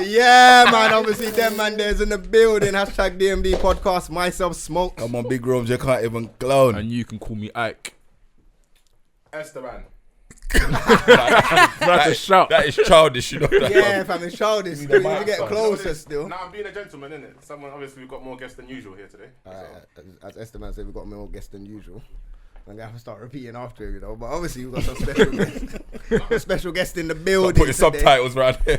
Yeah, man. Obviously, them man there's in the building. Hashtag DMD podcast. Myself, Smoke. I'm on big rooms. You can't even clown. And you can call me Ike. Esteban. That's a shout. That is childish, you know. Yeah, fam, it's childish. Still, you need to get closer still. Nah, I'm being a gentleman, innit? Someone, obviously, we've got more guests than usual here today. As Esteban said, we've got more guests than usual. I'm gonna have to start repeating after him, you know. But obviously, we've got some special guests. A special guest in the building. Put your subtitles right there.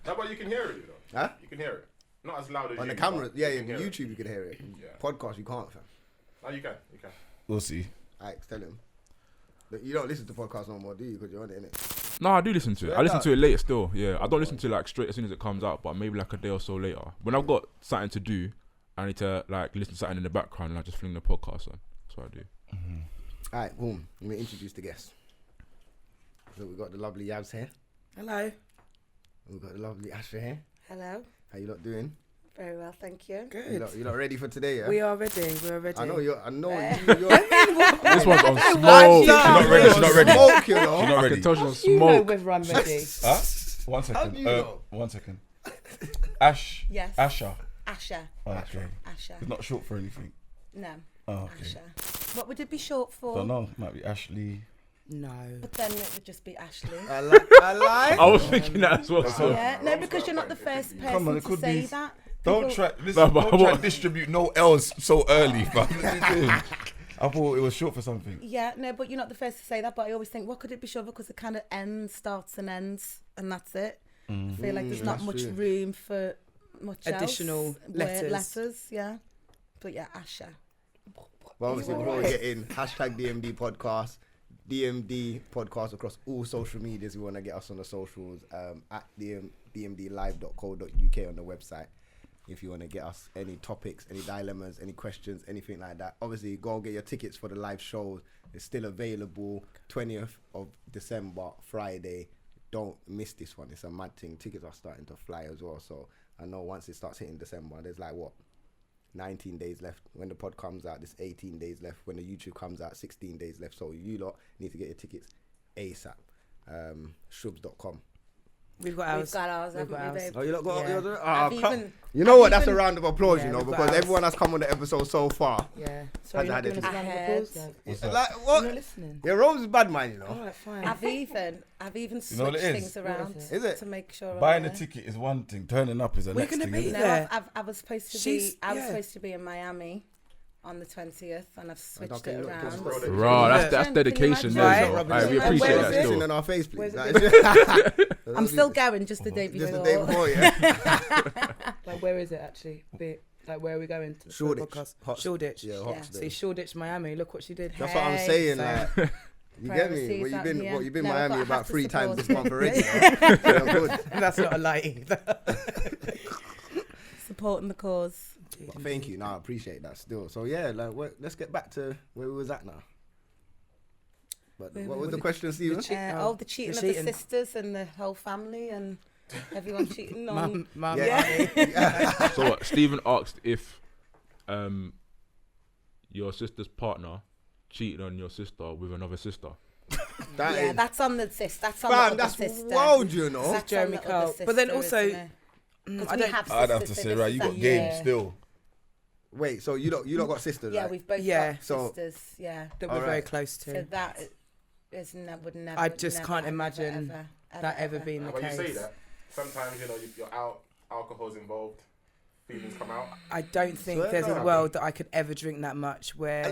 No, but you can hear it, though. Huh? You can hear it. Not as loud as On you. the camera, but yeah, you in can hear YouTube you can hear it. Yeah. Podcast you can't, fam. No, you can. You can. We'll see. Alex, tell him. But you don't listen to podcasts no more, do you? Because you're on it, innit? No, I do listen to it. I listen to it later still. Yeah, I don't listen to it like straight as soon as it comes out, but maybe like a day or so later. When I've got something to do, I need to like listen to something in the background and I just fling the podcast on. That's what I do. Alright, boom. Let me introduce the guest. So we've got the lovely Yabs here. Hello. We've got the lovely Asha here. Hello. How you lot doing? Very well, thank you. You lot ready for today, yeah? We are ready. We're ready. I know you're. This one's on She's smoke. not ready, she's not ready. Smoke, you know. She's not I ready. can tell she's on You know smoke. whether I'm ready. Huh? 1 How second. do you know? 1 second. Ash. Yes. Asha. Asha. Oh, okay. Asha. It's not short for anything. No. Oh, okay. Asha. What would it be short for? Don't know. Might be Ashley. No. But then it would just be Ashley. I lie. I was thinking that as well. So. Yeah. No, because you're not the first Come on, person it to could say be- that. Don't People- try. Listen, No, but don't try what- and distribute no L's so early, fam. What are you doing? I thought it was short for something. Yeah, no, but you're not the first to say that. But I always think, what could it be short for? Because it kind of ends, starts and ends, and that's it. I feel like there's not that's much true. room for much Additional else. Word letters. letters, yeah. But yeah, Asha. Well, obviously, before we get in, hashtag DMD podcast, DMD podcast across all social medias. We want to get us on the socials at dmdlive.co.uk on the website. If you want to get us any topics, any dilemmas, any questions, anything like that. Obviously, go and get your tickets for the live shows. It's still available. 20th of December, Friday. Don't miss this one. It's a mad thing. Tickets are starting to fly as well. So I know once it starts hitting December, there's like what? 19 days left. When the pod comes out, there's 18 days left. When the YouTube comes out, 16 days left. So you lot need to get your tickets ASAP. Shubs.com. We've got ours. We've got ours, We've haven't got we, ours. babe? Oh, you lot got Yeah. yours? I've clap. even- You know what? I've That's a even- round of applause, Yeah, you know, we've got because ours. everyone has come on the episode so far. Yeah. Has So you're not had giving it. us a round of applause? Like, What's Like, that? you're what? not listening. Yeah, Rose is bad man, you know. All right, fine. I've even You know what switched it is? things around What is it? to make sure. I'm Buying a there. ticket is one thing. Turning up is the We're next gonna thing. be Isn't it? No, there. I was supposed to She's- be. I was yeah. supposed to be in Miami on the 20th, and I've switched Okay, it look, around. just Raw, that's Can you dedication. imagine? There, Right. though. Alright, we And appreciate where that is it? still. In our face, please. Where's Like, I'm still going just the day before. just the day before, yeah. Like, where is it actually? Like, where are we going to the Shoreditch. podcast? Hot- Shoreditch. Yeah, Yeah. Hoxton. See, Shoreditch, Miami. Look what she did. That's what I'm Hey, saying. so- Like, you get me? Privacy's Well, out here. you've been No, Miami but I about have to 3 times this support month it. already. Yeah, good. That's not a lie either. Supporting the cause. But thank you. No, I appreciate that still. So yeah, like let's get back to where we was at now. But Where what we was the was- question, Stephen? All the cheating of cheating. the sisters and the whole family and everyone cheating on. Mum, Yeah. So what? Stephen asked if your sister's partner cheated on your sister with another sister. That Yeah, is, that's on the sis. That's on fam, the that's other sister. wild, you know. That's Jeremy on the other Kyle. But then sister, also, isn't it? 'Cause I we don't. have I'd have to sisters, say, so right, this you is got that- game yeah. still. Wait, so you lot got sisters, Yeah, right? we've both Yeah. got So- sisters. Yeah. That we're Alright. very close So to. that is would never. I just never, can't ever, imagine that ever being the When you say case. that, sometimes, you know, you're out, alcohol's involved, feelings come out. I don't think Swear there's a down. world that I could ever drink that much where,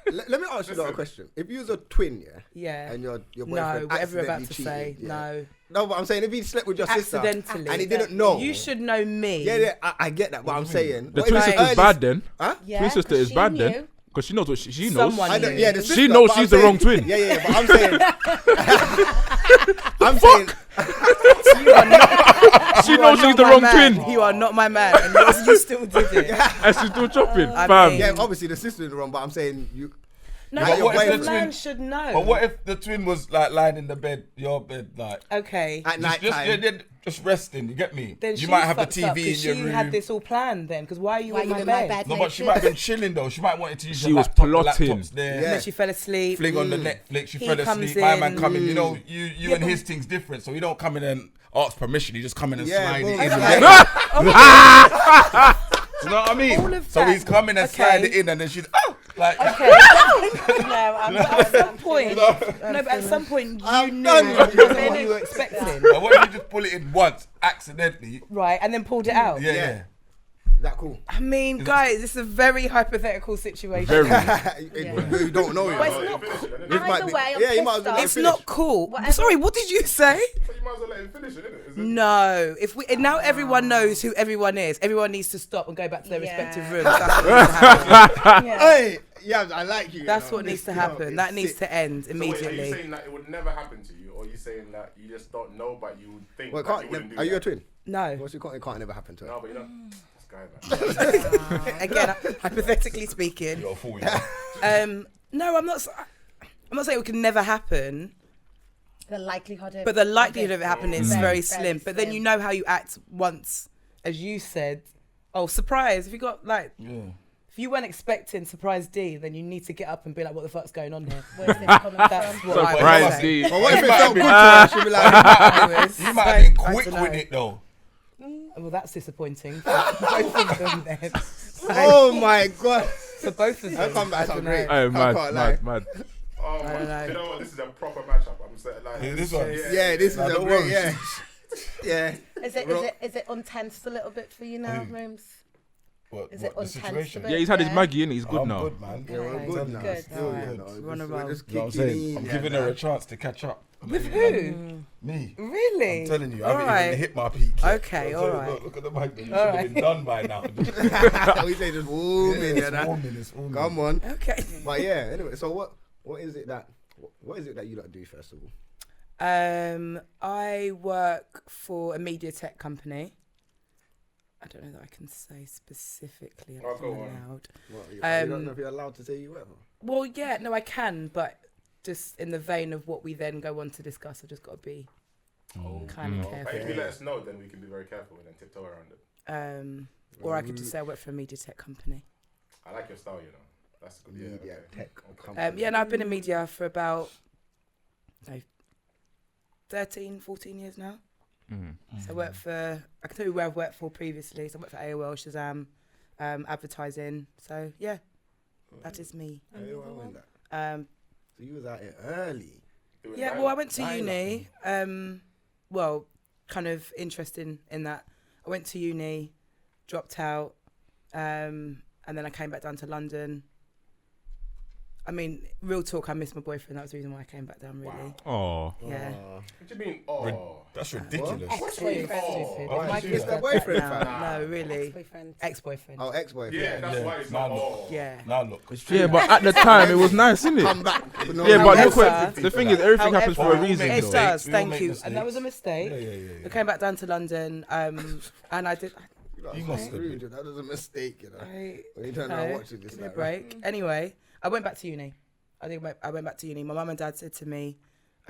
Let me ask you a question. If you was a twin, yeah, yeah. and your No, boyfriend whatever you're about accidentally to say, cheated, yeah. no. No, but I'm saying if he slept with your sister Accidentally. and he didn't know, You should know me. Yeah, I get that, but I'm saying The what if twin it's sister's early- bad then. Huh? Yeah, Twin sister 'cause is she bad knew. then. Because she knows what she knows. Someone I don't, knew. yeah, the She sister, knows but I'm she's the saying- wrong twin. Yeah, but I'm saying, I'm saying, She knows she's the wrong twin. You are not my man, and you still did it. And she's still chopping. I Fam. mean- yeah, obviously the sister's wrong, but I'm saying you. No, Like your but the boyfriend- man should know. But what if the twin was like lying in the bed, your bed, like Okay. At night just time. just resting. You get me? Then you she might have the fucked up TV 'cause in your she room. had this all planned then. Because why are you Why in you my in my bed? bed? No, but she might have been chilling though. She might wanted to use She your was laptop. plotting. The laptop's there. And then she fell asleep. Fling on the Netflix. She He fell comes asleep. My man in. come in. You know, you Yeah, and his thing's different. So you don't come in and ask permission. You just come in and Yeah, slide boom. it in. Okay. You know what I mean? All of So that. he's coming and Okay. slide it in, and then she's like. Okay. At some point, no, but at some point you knew it wasn't what you were expecting, And what if you just pull it in once accidentally? right? And then pulled it out. Yeah. Is that cool? I mean, guys, this is a very hypothetical situation. Very. You don't know it. But though. it's not Finish it, innit? This might Either be- way, I'm yeah, you might pissed as well off. let It's finish. not cool. Whatever. Sorry, what did you say? So you might as well let him finish it, innit? Is it? No, if we now everyone knows who everyone is. Everyone needs to stop and go back to their Yeah. respective rooms. That's what needs to happen. Hey, yeah, I like you. That's you know. what needs to This- happen. it's That needs sick. to end So wait, are you immediately. saying that it would never happen to you, or are you saying that you just don't know, but you would think Well, that you can't, wouldn't do are you a that? twin? No. Well, it can't never happen to her. No, but you know, this guy, man. Again, hypothetically speaking. You're a fool. Yeah. No, I'm not saying it can never happen, The likelihood of but the likelihood of it happening is Very, very very slim. But then slim. you know how you act once, as you said. Oh, surprise! If you got like, if you weren't expecting surprise D, then you need to get up and be like, "What the fuck's going on here?" Where's this coming That's from? what I Surprise would say. D. But what if it might felt be- good to her? She'd be like, Anyways, You might have been I quick don't know. with it though. Well, that's disappointing. For both of them then. oh my god. For both of Her them. comebacks I are don't know. great. Hey, I mad, can't lie. mad. Oh, I don't know. you know what? This is a proper matchup. I'm saying, like, This one. Yeah, this is Nah, a don't great, worry. yeah. Yeah. Is it untensed a little bit for you now, Who? Rooms? What, Is it the untense situation? a bit? Yeah, he's had his Yeah. Maggie in. He's good I'm now. good, man. Yeah, we're Okay. good now. Good. Still, Alright. you know, We're on a we're roll. just You know what I'm kicking saying? in, I'm yeah, giving her nah. a chance to catch up. With who? Me. Really? I'm telling you, I haven't Alright. even hit my peak yet. Okay, I'm telling you, alright. Look at the mic. You should Alright. have been done by now. We say just warming, yeah, nah. It's warming. Come on. Okay. But yeah, anyway, so what is it that you lot do first of all? I work for a media tech company. I don't know that I can say specifically. Oh, I'm go not on. allowed. What, you Um, don't know if you're allowed to say you were. Well, yeah, no, I can, but just in the vein of what we then go on to discuss, I've just got to be kind of But if careful. you let us know, then we can be very careful and then tiptoe around it. Or I could just say I work for a media tech company. I like your style, you know. That's good. Yeah, Media okay. tech Okay. company. Yeah, and I've been in media for about 13, 14 years now. So I work for, I can tell you where I've worked for previously. So I worked for AOL, Shazam, advertising. So yeah, that is me. Hey, well, I went that. So you was out here early. Doing Yeah, that. well, I went to Dial-up. uni. Well, kind of interesting in that I went to uni, dropped out, and then I came back down to London. I mean, real talk, I missed my boyfriend. That was the reason why I came back down, really. Oh. Yeah. What do you mean? Oh, That's ridiculous. Ex-boyfriend. Oh, My my kid's God. got Boyfriend, now. fam. No, really. Boyfriend. Ex-boyfriend. Oh, ex-boyfriend. yeah, that's Yeah. why it's Nah, not. look. Oh, Yeah. Now look. Yeah, but at the time it was nice, isn't Come it? back. No, Yeah, but However- look, the thing is, everything happens for a However- reason. It though. does, We all thank make you. mistakes. And that was a mistake. Yeah. I came back down to London, and I did. You must have been. That was a mistake, you know. I, When you turn no, around watching this, give me a like, right? break. Anyway, I went back to uni. I went back to uni. My mum and dad said to me,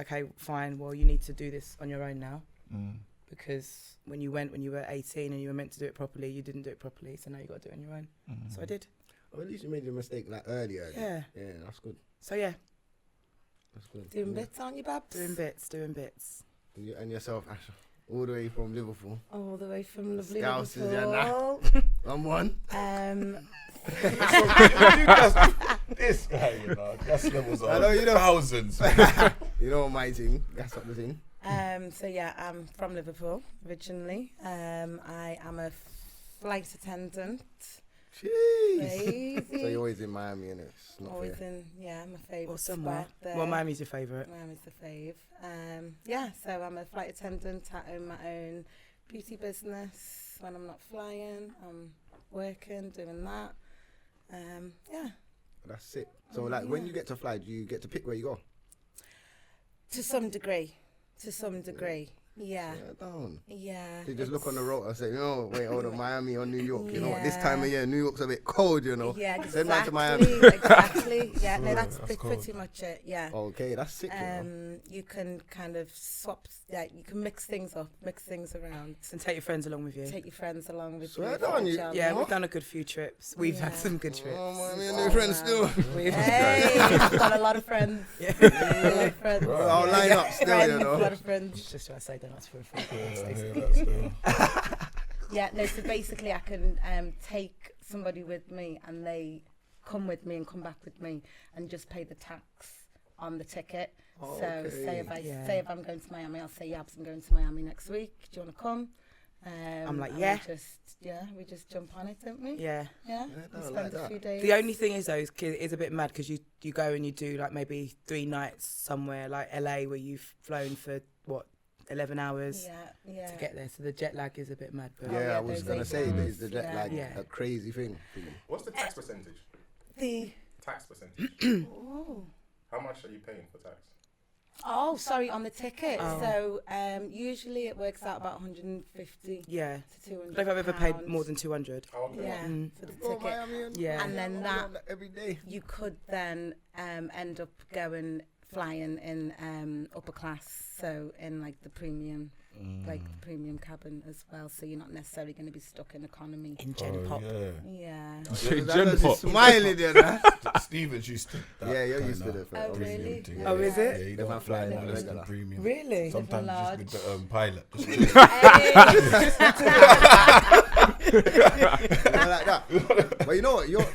"Okay, fine. Well, you need to do this on your own now, because when you were 18 and you were meant to do it properly, you didn't do it properly. So now you got to do it on your own." So I did. Well, at least you made your mistake like earlier. Yeah. Yeah, that's good. So yeah, That's good. Doing Yeah. bits, aren't you, Babs? doing bits. And, and yourself, Asha, all the way from Liverpool. All the way from lovely Scousers, yeah, Liverpool. Come on. This guy, you know, gas levels I know, are you know. thousands. You know my thing. That's not the thing. So yeah, I'm from Liverpool originally. I am a flight attendant. Jeez. Crazy. So you're always in Miami, innit? It's not Always fair. in, yeah, my favourite Or somewhere. spot there. Well, Miami's your favourite. Miami's the fave. Yeah, so I'm a flight attendant. I own my own beauty business. When I'm not flying, I'm working, doing that. Yeah, That's it. So, like, when you get to fly, do you get to pick where you go? to some degree. To some degree. Yeah. Down. Yeah. You just look on the road and say, wait, hold on, Miami or New York. You know, Yeah. this time of year, New York's a bit cold, you know. Yeah, Send man to exactly. Miami. Exactly. Yeah, no, that's That's pretty cold. much it. Yeah. Okay, that's sick, you know. You can kind of swap. Yeah, you can mix things up, mix things around. And take your friends along with you. Take your friends along with Swear you. down, you- Yeah, What? we've done a good few trips. We've had Yeah. some good trips. Oh, man, me and new friends still. Hey, I've got a lot of friends. A lot of friends. Well, I'll line up still, Friends, you know. A lot of friends. Just trying to say, don't ask for a free Yeah, no, so basically I can take somebody with me and they come with me and come back with me and just pay the tax on the ticket. Oh, So okay. say if I'm going to Miami, I'll say, I'm going to Miami next week. Do you want to come? I'm like, and yeah. we just jump on it, don't we? Yeah. Yeah. Yeah, We no, spend like a that. few days. The only thing is, though, it's a bit mad because you go and you do like maybe 3 nights somewhere like LA where you've flown for, 11 hours Yeah. to get there. So the jet lag is a bit mad. But Yeah, yeah, I was those going to 8 say, hours, is the jet yeah. lag Yeah. a crazy thing for you? What's the tax percentage? The Tax percentage. oh. How much are you paying for tax? Oh, sorry, on the ticket. Oh. So usually it works out about 150 yeah. to 200. I don't know if I've ever paid pounds. more than 200. Oh, okay. Yeah, Mm. for the Go ticket. Miami and, Yeah. And then I'm that- on every day. You could then end up flying in upper class, so in like the premium, like the premium cabin as well. So you're not necessarily going to be stuck in economy. In Gen Pop. Yeah. Gen Pop. Smiling, you know. Stevens used to. Yeah, you're used to it. Oh, really? Yeah. Oh, is Yeah, it? you They don't might fly fly more in less than regular. premium. Really? Sometimes Large. just with the pilot. like that. But you know what? You know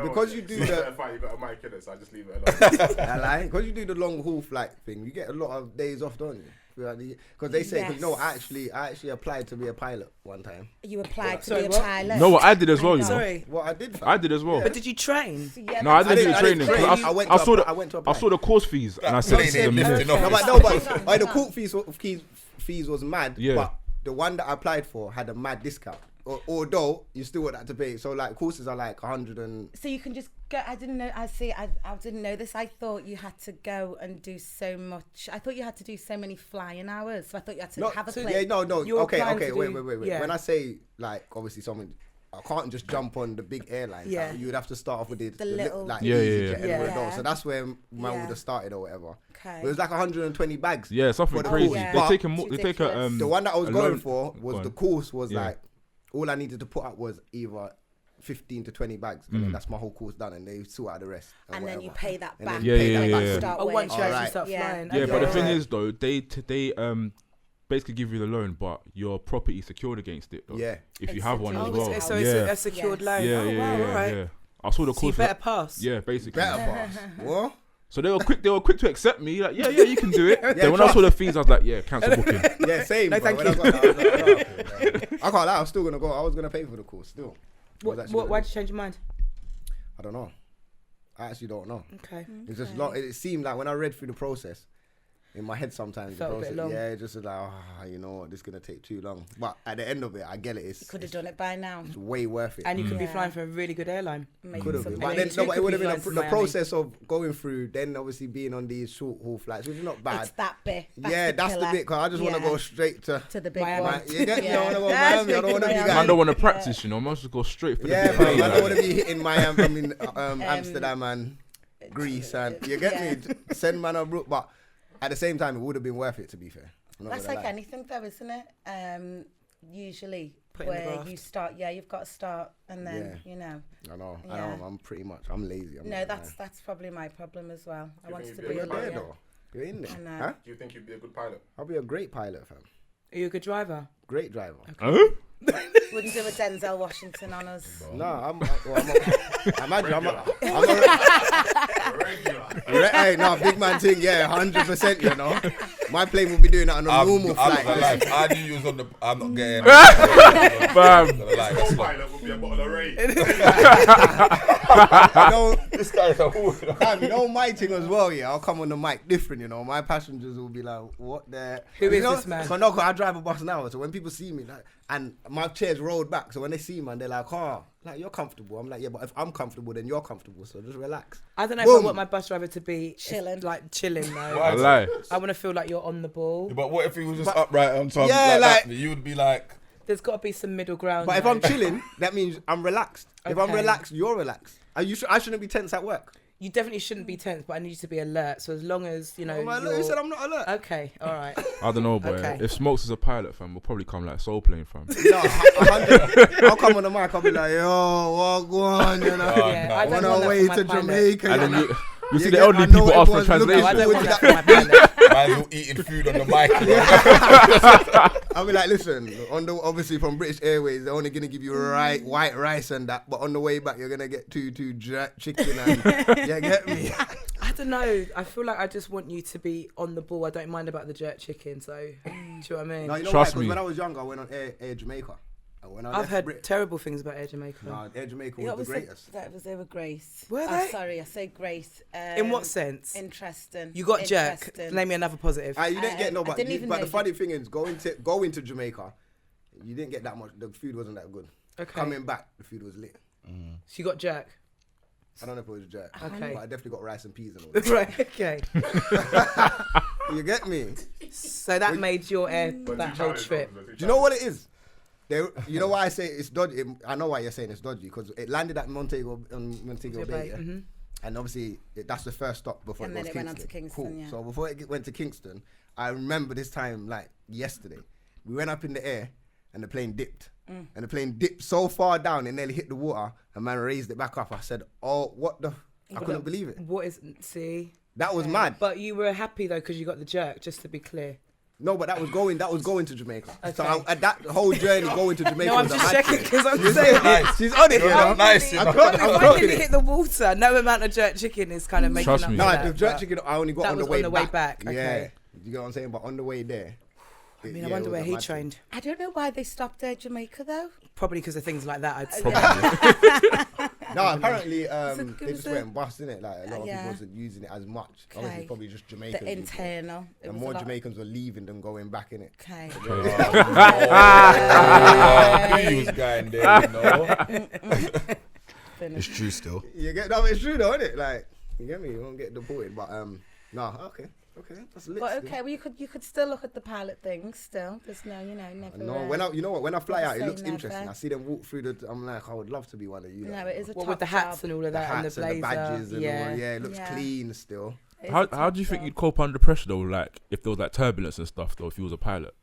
Because what? you do It's not the- that fight, you got a mic in it, so I just leave it alone. Because you do the long haul flight thing, you get a lot of days off, don't you? Because they say, because no, I actually applied to be a pilot one time. You applied to Sorry, be a what? pilot. No, what I did as well, you know. Sorry. What I did, fam. I did as well. But did you train? Yeah, No, I that's- didn't do training. train. 'cause I went I to saw apply- the I went to I apply. saw the course fees and I said Plane to them, ain't lifting yeah. off. No, but the court fees was mad. Yeah. But the one that I applied for had a mad discount. Although you still would have to pay. So like courses are like 100 and So you can just go. I didn't know. I didn't know this. I thought you had to go and do so much. I thought you had to do so many flying hours. So I thought you had to have a plane. yeah, no. You're Okay, applying to wait. do- yeah. When I say like obviously something, I can't just jump on the big airlines. Yeah. You would have to start off with the little- like Yeah, easy yeah, jet yeah. and all of Yeah. those. So that's where man Yeah. would have started or whatever. Okay. But it was like 120 bags. Yeah, something For the crazy. course. Yeah. They But take a they take a ridiculous. the one that I was a going loan- for was go on. the course was Yeah. like all I needed to put up was either 15 to 20 bags, and then that's my whole course done, and they sort out the rest. and then you whatever. pay that And back. then Yeah, you pay yeah, that yeah, back. yeah. Start Oh, once you weighing. actually Alright. start Yeah. flying. Yeah, but the Okay. thing is though, they basically give you the loan, but your property secured against it. Though. Yeah. If you have one Oh, as Oh, well. so yeah. it's a secured Yes. loan. yeah, Oh, yeah, wow, yeah, all right. yeah. I saw the So you course. better pass. Yeah, basically. Better pass. What? So they were quick to accept me. Like, yeah, you can do it. Yeah, Then when I trust. saw the fees, I was like, yeah, cancel booking. Yeah, same. No, bro. thank When I you. got that, I was like, oh, okay, bro. I can't lie. I was still gonna go. I was gonna pay for the course still. I was actually gonna Why'd do you change your mind? it. I don't know. I actually don't know. Okay. It's just long. It seemed like when I read through the process, in my head sometimes Felt a the bit process, long. yeah, it just was like, you know what, this is gonna take too long. But at the end of it, I get it. You could have done it by now. It's way worth it. And you could be Yeah. flying for a really good airline. Making Could have some been, And but money. then you no, but could it would be have been flying to the Miami. process of going through. Then obviously being on these short haul flights, which is not bad. It's that bit. Yeah, that's the killer. bit. Cause I just want to Yeah. go straight to. to the big Miami. one. Right, you get me? I Yeah. want to go That's Miami. I don't want to be Miami. Man going. don't want to practice, you know. Man should go straight for Yeah, the bro. plane. I don't want to be hitting Miami. I mean, Amsterdam and Greece, and you get me. Send man a route, but at the same time, it would have been worth it. To be fair, I'm not That's gonna like lie. anything though, isn't it? Usually Put in the where graft. you start, you've got to start and then, Yeah. you know. I know. Yeah. I'm pretty much. I'm lazy. I'm No, not gonna that's probably my problem as well. I You wanted think to you'd be be a a lie. You're there lawyer. though. You're in there. I know. Huh? Do you think you'd be a good pilot? I'll be a great pilot, fam. Are you a good driver? Great driver. Huh? Wouldn't do a Denzel Washington on us. No, imagine hey, no, big man thing, yeah, 100%, you know. My plane will be doing that on a normal flight. I knew you was on the. I'm not getting. Bam. His co-pilot would be a bottle of Ray. I don't, this guy is a whore. You know my thing as well, yeah. I'll come on the mic different, you know. My passengers will be like, "What the? Who is know? this man?" So no, 'cause I drive a bus now. So when people see me, like, and my chair's rolled back, so when they see me, they're like, "Oh, like you're comfortable." I'm like, "Yeah, but if I'm comfortable, then you're comfortable. So just relax." I don't know Boom. if I want my bus driver to be Chilling. like chilling though. Why? I lie. I want to feel like you're on the ball. But what if he was just upright on top? Yeah, like like- that? You would be like, There's got to be some middle ground. But if though. I'm chilling, that means I'm relaxed. If I'm Okay. relaxed, you're relaxed. I shouldn't be tense at work. You definitely shouldn't be tense, but I need you to be alert. So as long as you know. I'm alert. you're- You said I'm not alert. Okay, all right. I don't know, boy. Okay. If Smokes is a pilot, fam, we'll probably come like soul plane, fam. No, 100. I'll come on the mic. I'll be like, "Yo, what go on?" You know. Yeah, I On don't our want way that for to my pilot. Jamaica. And then you know. you see You the get- elderly I know people ask for everyone's looking No, I don't want translation. that for my pilot. man's all eating food on the mic. I'll be like, listen, obviously from British Airways, they're only gonna give you white rice and that, but on the way back, you're gonna get two jerk chicken and you get me. I don't know. I feel like I just want you to be on the ball. I don't mind about the jerk chicken. So, do you know what I mean? No, you know Trust why? 'Cause me. when I was younger, I went on Air Jamaica. And when I I've left heard Brit- terrible things about Air Jamaica. Nah, Air Jamaica Yeah, was the greatest. They were great. Were Oh, they? sorry, I say great. In what sense? Interesting. You got jerk. Interesting. Name me another positive. You didn't get no, I but, didn't even but the know funny thing is, going to Jamaica, you didn't get that much. The food wasn't that good. Okay. Coming back, the food was lit. So you got jerk. I don't know if it was jerk, Okay. but I definitely got rice and peas and all that. Right. Okay. You get me? So that made your But that two whole challenges, trip. though, two Do you know what it challenges. is? You know why I say it's dodgy? I know why you're saying it's dodgy, because it landed at Montego Bay, yeah? Mhm. And obviously that's the first stop before And it then goes it went on to Kingston, Cool. yeah. So before it went to Kingston, I remember this time like yesterday. We went up in the air and the plane dipped. Mm. And the plane dipped so far down it nearly hit the water, and man raised it back up. I said, "Oh, what the?" I couldn't believe it. What is? See. That was mad. But you were happy though because you got the jerk. Just to be clear. No, but that was going to Jamaica. So Okay. at that whole journey going to Jamaica. No, I'm was a just mad checking thing. because I'm She's saying. Nice. She's on it, you You're know. nice, you I'm know. clocking Why it. did it hit the water? No amount of jerk chicken is kind of making Trust up me. for No, that, the jerk but- chicken I only got That on the was way on the way back. back, Yeah, okay. you get what I'm saying. But on the way there, I mean, I wonder where he trained. I don't know why they stopped at Jamaica though. Probably because of things like that. I'd say. Probably. No, apparently it they was just a- went bust, innit? Like a lot of Yeah. people wasn't using it as much. Obviously, Okay. probably just Jamaicans. The used it. internal. It And was more a lot- Jamaicans were leaving than going back in it. Okay. He was going there, you know. Finished. It's true still. You get no, it's true though, isn't it? Like you get me, you won't get deported, but no, okay, that's lit. But still. okay, well you could still look at the pilot things still. There's no, never. No, when I fly out, it say looks never. interesting. I see them walk through the. I'm like, I would love to be one of you. No, lot, it is a What top with the hats job. and all of the that hats and the blazer. badges and yeah. all. Yeah, it looks Yeah. clean still. It is How a do top you think job. you'd cope under pressure though? Like if there was like turbulence and stuff though, if you was a pilot,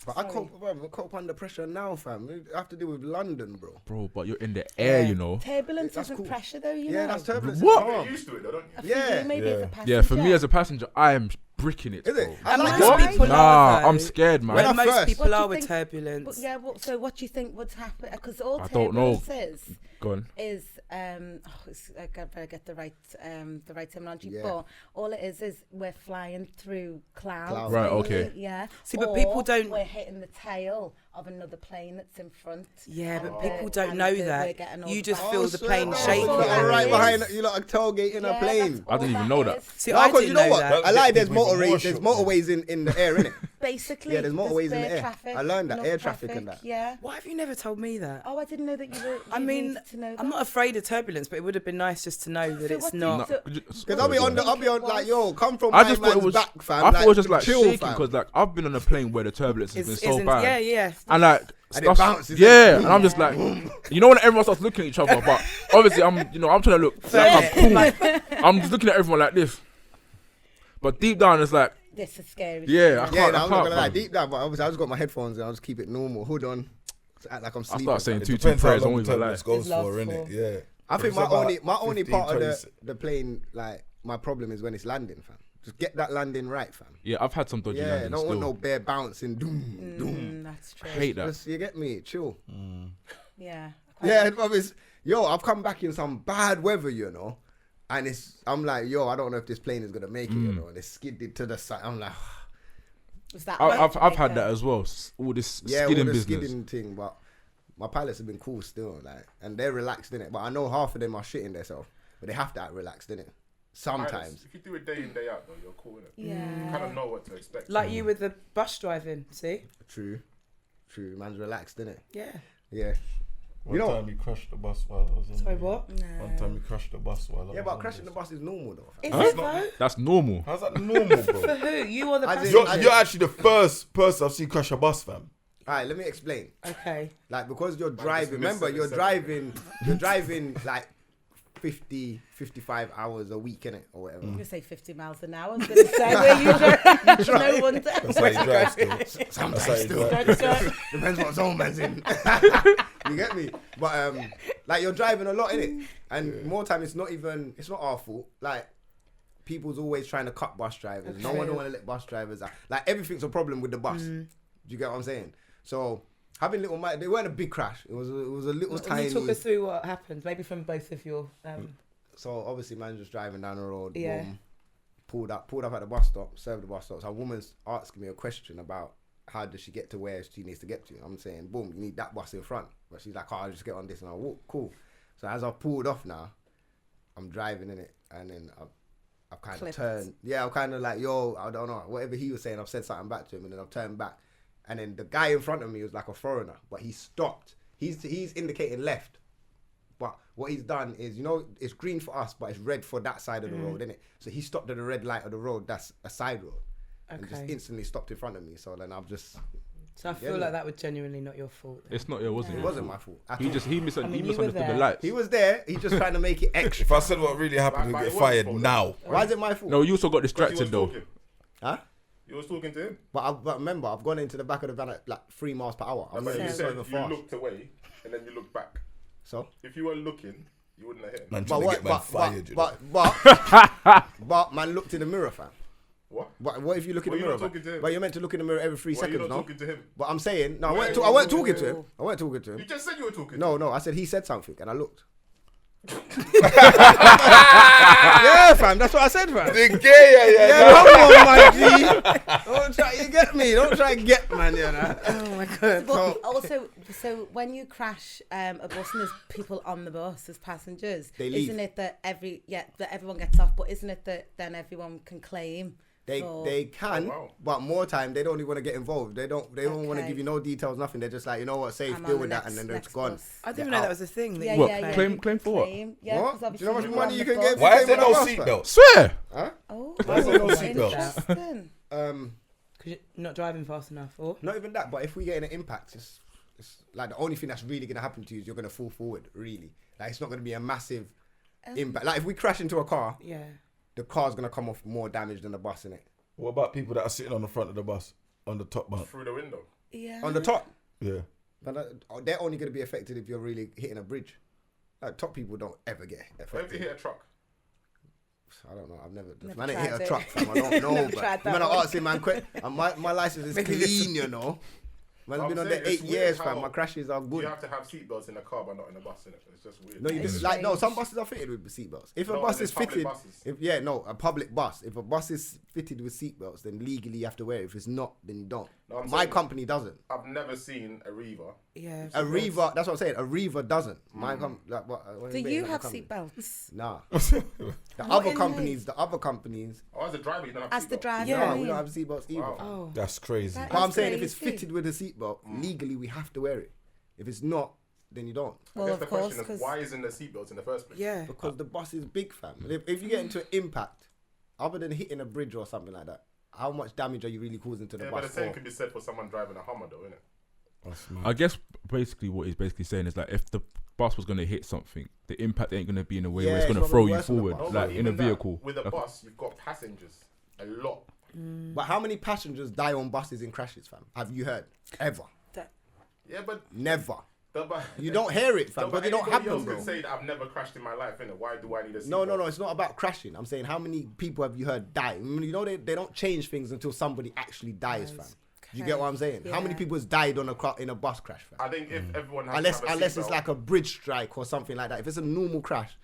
But I cope under pressure now, fam. I have to deal with London, bro. bro. But you're in the air, you know. Turbulence That's isn't cool. pressure though, you Yeah, know. that's turbulence. What? It's You're calm. used to it, though, don't you? For Yeah. you, maybe as a Yeah. passenger. Yeah, for me as a passenger, I am bricking it. Is Bro. it? I And like most it. people Nah, are, though. I'm scared, man. When I When most first- people What do are you with think- turbulence. But yeah, so what do you think would happen? Because all I don't know. turbulence Go on. is I better get the right terminology. Yeah. But all it is we're flying through clouds. Clouds. Right, mainly, okay. Yeah. See, but Or people don't- We're hitting the tail of another plane that's in front. Yeah, but and people the- don't and know we're that. getting all You the just back. feel the plane swear. shaking. Oh, Yeah, right it behind is. you, lot are tailgating a plane. that's I didn't all even know that. is. See, No, I 'cause didn't you know know what? that. I lied. There's People even more motorways. There's shook, motorways in the air, innit? Basically, Yeah, there's motorways in the bare air. Traffic, I learned that, enough air traffic and traffic, that. Yeah. Why have you never told me that? Oh, I didn't know that you were. I you mean, needed to know that. I'm not afraid of turbulence, but it would have been nice just to know that So it's what do you not. do? Because I'll be on like, yo, come from I my just thought it man's was. back, fam. I thought it was just like chill, shaking fam. because like I've been on a plane where the turbulence has been so isn't- bad. Yeah, yeah. And like And it stuff- bounces, yeah, innit? and I'm just like, you know, when everyone starts looking at each other, but obviously I'm trying to look like I'm cool. I'm just looking at everyone like this, but deep down it's like, This is scary. yeah, I Yeah, can't. no, I I'm not can't. gonna lie, man. deep down, but obviously I just got my headphones and I'll just keep it normal, hood on, just act like I'm I sleeping. start saying It two depends how prayers. long Don't the even lie. turbulence goes It's love for, innit? for- Yeah. I think It's my about only 15, part of 20 the plane, like my problem is when it's landing, fam. Just get that landing right, fam. Yeah, I've had some dodgy Yeah, landings don't want no still. bare bouncing, doom, doom. That's true. I hate that. Just, you get me, chill. Yeah. Yeah, yo, I've come back in some bad weather, you know, and I'm like, yo, I don't know if this plane is gonna make it, you know, and it's skidded to the side. I'm like, Was that I've had that as well. All this yeah, all skidding the business. skidding thing, but my pilots have been cool still, like, and they're relaxed in it. But I know half of them are shitting themselves. but they have to act relaxed, innit? Sometimes. If you do it day in, day out, though, you're cool, innit? Yeah. You kind of know what to expect. Like you with the bus driving, see? True. Man's relaxed, innit? Yeah. Yeah. One time he crashed the bus while I was on. Sorry, what? No. One time he crashed the bus while I was Yeah, but on crashing the this. bus is normal though. Is Huh? it though? That's normal. How's that normal, For bro? who? You or the As in- passenger? You're actually the first person I've seen crash a bus, fam. Alright, let me explain. Okay. Like because you're driving, just remember missed you're driving like 50, 55 hours a week, innit? Or whatever. I'm gonna say 50 miles an hour. I was gonna say where you drive. No wonder. That's how he drives still. Sometimes That's how he still. drives. Depends what zone man's in. You get me? But like you're driving a lot, innit? And more time it's not our fault. Like people's always trying to cut bus drivers. No one don't want to let bus drivers out. Like everything's a problem with the bus. Do you get what I'm saying? So having little, they weren't a big crash. It was a little tiny. Can you talk us through what happened? Maybe from both of your. So obviously, man, just driving down the road. Yeah. Boom, pulled up at the bus stop. Served the bus stop. So a woman's asking me a question about how does she get to where she needs to get to. I'm saying, boom, you need that bus in front. But she's like, oh, I'll just get on this and I'll walk. Cool. So as I pulled off now, I'm driving in it, and then I've kind of turned. Yeah, I'm kind of like, yo, I don't know, whatever he was saying. I've said something back to him, and then I've turned back. And then the guy in front of me was like a foreigner, but he stopped. He's indicating left. But what he's done is, you know, it's green for us, but it's red for that side of the road, innit? So he stopped at the red light of the road. That's a side road. And just Okay. instantly stopped in front of me. So then I've just... So I feel like that was genuinely not your fault. It's not. It wasn't. It wasn't my fault. at He all. just he I mean, you were misunderstood the there. lights. He was there. He's just trying to make it extra. If I said what really happened, he'd But get it was fired his fault, now. Why is it my fault? No, you also got Because distracted though. Huh? You was talking to him. But remember, I've gone into the back of the van at like 3 miles per hour. I'm But not you even said even you fast. looked away and then you looked back. So? If you were looking, you wouldn't have hit him. Man, trying to get man fired, you know. But man looked in the mirror, fam. What? But what if you look in Well, the you're mirror? not talking to him. But you're meant to look in the mirror every 3 Why are you seconds, not no? talking to him? But I'm saying, no, I Wait, weren't wait, talking wait, to him. wait. I weren't talking to him. You just said you were talking to No, him. no, I said he said something and I looked. Yeah, fam, that's what I said, fam. Yeah, come on, my G. Don't try, you get me. Don't try and get, man, you know. Oh, my God. But also, so when you crash a bus and there's people on the bus as passengers, They leave. isn't it that that everyone gets off? But isn't it that then everyone can claim? They can, Oh, wow. but more time they don't even want to get involved. They don't want to Okay. give you no details, nothing. They're just like, you know what, safe, I'm deal on with the that, and then they're next gone. bus. I didn't even Yeah, know that was a thing. That Yeah, you What? yeah, yeah. Claim- you claim for what? claim. Yeah, What? 'cause Do you know how much obviously money you're you on can the get? bus. Why is there no Fam. seatbelt? Swear. Huh? Oh, Why is there no that's seatbelts? interesting. Because you're not driving fast enough, or? Not even that, but if we get in an impact, it's like the only thing that's really gonna happen to you is you're gonna fall forward. Really, like it's not gonna be a massive impact. Like if we crash into a car, Yeah. the car's gonna come off more damage than the bus in it. What about people that are sitting on the front of the bus, on the top bunk? Through the window. Yeah. On the top, Yeah. but they're only gonna be affected if you're really hitting a bridge. Like top people don't ever get What if you affected. hit a truck? I don't know. I've never Never man ain't hit tried a it. truck, fam. I don't know. Never but tried that man, I one. asking man quick. And my license is Maybe clean, you know. Man's I'm been on saying there it's 8 weird years, how fam. My crashes are You good. have to have seatbelts in a car, but not in a bus, innit? It's just weird. No, you It's just like no. Some strange. buses are fitted with seatbelts. If a No, bus and is it's public fitted, buses. a public bus. If a bus is fitted with seatbelts, then legally you have to wear it. If it's not, then you don't. No, I'm My saying- company doesn't. I've never seen a Reaver. Yeah. A Reaver, that's what I'm saying. A Reaver doesn't. My Mm. company, like what? Do you have seatbelts? Nah. The other companies. Oh, as a driver, you don't have As the seatbelts. driver, Yeah. No, I we mean. don't have seatbelts either. Wow. Oh. That's crazy. That- But I'm That's saying if it's crazy. fitted with a seatbelt, legally we have to wear it. If it's not, then you don't. I Well, guess of the course, question is, because why isn't there seatbelts in the first place? Yeah. Because the bus is big, fam. If you get into an impact, other than hitting a bridge or something like that, how much damage are you really causing to the Yeah, but bus the same for? could be said for someone driving a Hummer, though, innit? That's mad. I guess basically what he's basically saying is like if the bus was gonna hit something, the impact ain't gonna be in a way where Yeah, it's gonna it's throw probably you worse than the forward, bus. No, like but in a even that, vehicle. With a Like, bus, you've got passengers. A lot. But how many passengers die on buses in crashes, fam? Have you heard? Ever? Yeah, but... Never. but You don't hear it, fam, No, but but it don't anybody happen, else bro. can say that I've never crashed in my life, innit? Why do I need a seatbelt? No, it's not about crashing. I'm saying how many people have you heard die? I mean, you know, they don't change things until somebody actually dies, fam. You get what I'm saying? How many Yeah. people has died on in a bus crash, fam? I think if everyone has Unless to have a it's seatbelt- like a bridge strike or something like that. If it's a normal crash,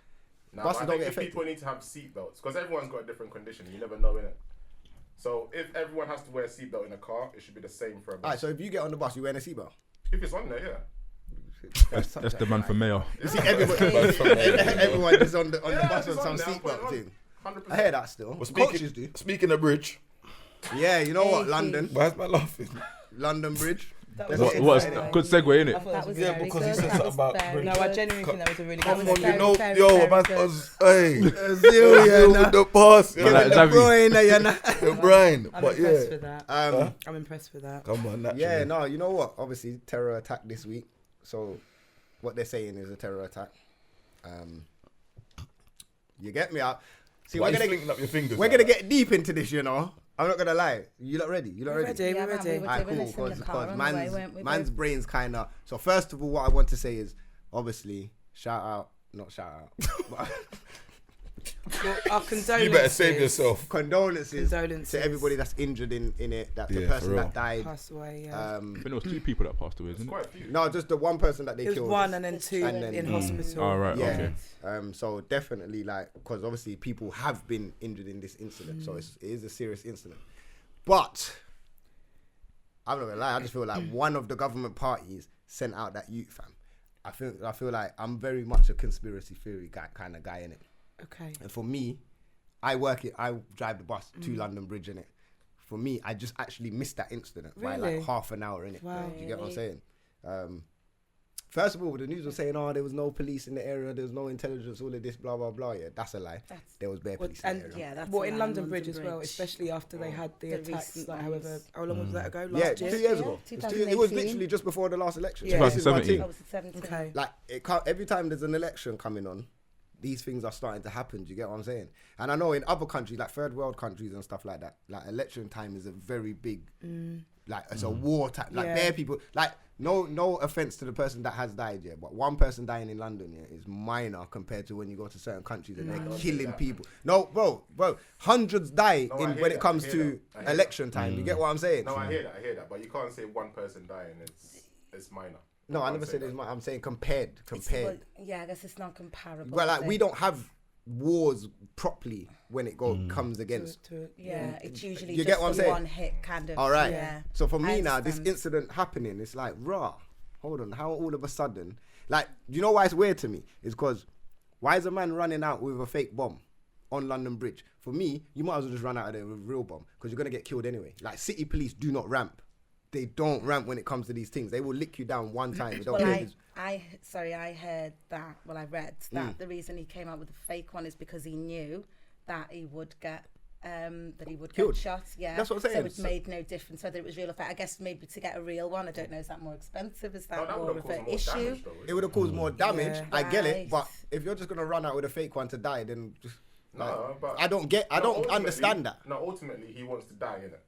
Nah, buses but I don't think get if affected. people need to have seatbelts, because everyone's got a different condition. You never know, innit? So if everyone has to wear a seatbelt in a car, it should be the same for a bus. Alright, so if you get on the bus, you wearing a seatbelt. If it's on there, yeah. That's the man for mayor. You see everyone just on the bus on some just on there, seatbelt put it thing. on. 100%. I hear that still. Well, Coaches do. Speaking of bridge, Yeah, you know what? London. why is my laughing? London Bridge. That That's was it. What's anyway. good segue, innit? That was Yeah, very because he good. said That something was about very bridge. No, I good. genuinely think that was a really That good was Come on, one. you know, very, yo, very man, good. was hey, Zillion. the pass, Man, yeah, like The Xavi. Bruyne, you know. the Brian, I'm but impressed yeah, with that. I'm impressed with that. come on, naturally. Yeah, no, you know what? Obviously, terror attack this week. So, what they're saying is a terror attack. You get me out. See, Why we're are you gonna flinging up your fingers? we're like gonna that? get deep into this, you know. I'm not gonna lie. You lot ready? You lot We're ready? ready. Yeah, We're man, ready. we were Alright, doing cool. this in the car Because on the way, weren't we, man's babe? brain's kind of. So first of all, what I want to say is obviously not shout out, but Well, our condolences. You better save yourself. condolences Condolences. to everybody that's injured in it. That the Yeah, for person real. that died. Passed away. Yeah. I think there was 2 people that passed away, isn't it? Quite a few. No, just the one person that they it was killed. one and then 2 And then- in hospital. All right, Yeah. okay. So definitely, like, because obviously people have been injured in this incident, so it is a serious incident. But I'm not gonna lie, I just feel like one of the government parties sent out that youth, fam. I feel like I'm very much a conspiracy theory kind of guy in it. Okay. And for me, I drive the bus to London Bridge in it. For me, I just actually missed that incident by Really? like half an hour in it. Wow. Do you get what I'm saying? First of all, the news was saying, "Oh, there was no police in the area, there was no intelligence, all of this, blah blah blah." Yeah, that's a lie. There was bare Well, police in and the area. Yeah, that's Well, a in lie, London Bridge as well, especially after they had the attacks. recent Like, ones. how long was that ago? Yeah, Last year. 2 years Yeah, ago. It was 2018. literally just before the last election. Yeah. This is my 2017. thing. That was the 17. Okay. Like it can't, every time there's an election coming on, these things are starting to happen. Do you get what I'm saying? And I know in other countries, like third world countries and stuff like that, like election time is a very big, like it's a war time. Like Yeah. bare people, like no offense to the person that has died, yeah, but one person dying in London, yeah, is minor compared to when you go to certain countries and they're killing people. No, bro, hundreds die No, I hear when it that, comes I hear to that, I hear election time. You get what I'm saying? No, I hear that, but you can't say one person dying. It's minor. No, I can't never say said that. it's I'm saying compared. Well, yeah, I guess it's not comparable. Well, like is we it? don't have wars properly when it comes against. Yeah, it's usually You just get what I'm the saying? one hit kind of. All right. Yeah. So for me I now, this understand. incident happening, it's like, rah, hold on, how all of a sudden, like, you know why it's weird to me? It's because why is a man running out with a fake bomb on London Bridge? For me, you might as well just run out of there with a real bomb because you're gonna get killed anyway. Like city police do not ramp. They don't ramp when it comes to these things. They will lick you down one time. They don't Well, care. I heard that. Well, I read that the reason he came out with a fake one is because he knew that he would get Killed. get shot. Yeah, That's what I'm saying. So it made no difference whether it was real or fake. I guess maybe to get a real one, I don't know. Is that more expensive? Is that that more would of have an caused more issue? damage, though. It would have caused more damage. Yeah. I get it, Right. but if you're just gonna run out with a fake one to die, then just, No, but I don't ultimately- understand that. No, ultimately he wants to die, innit?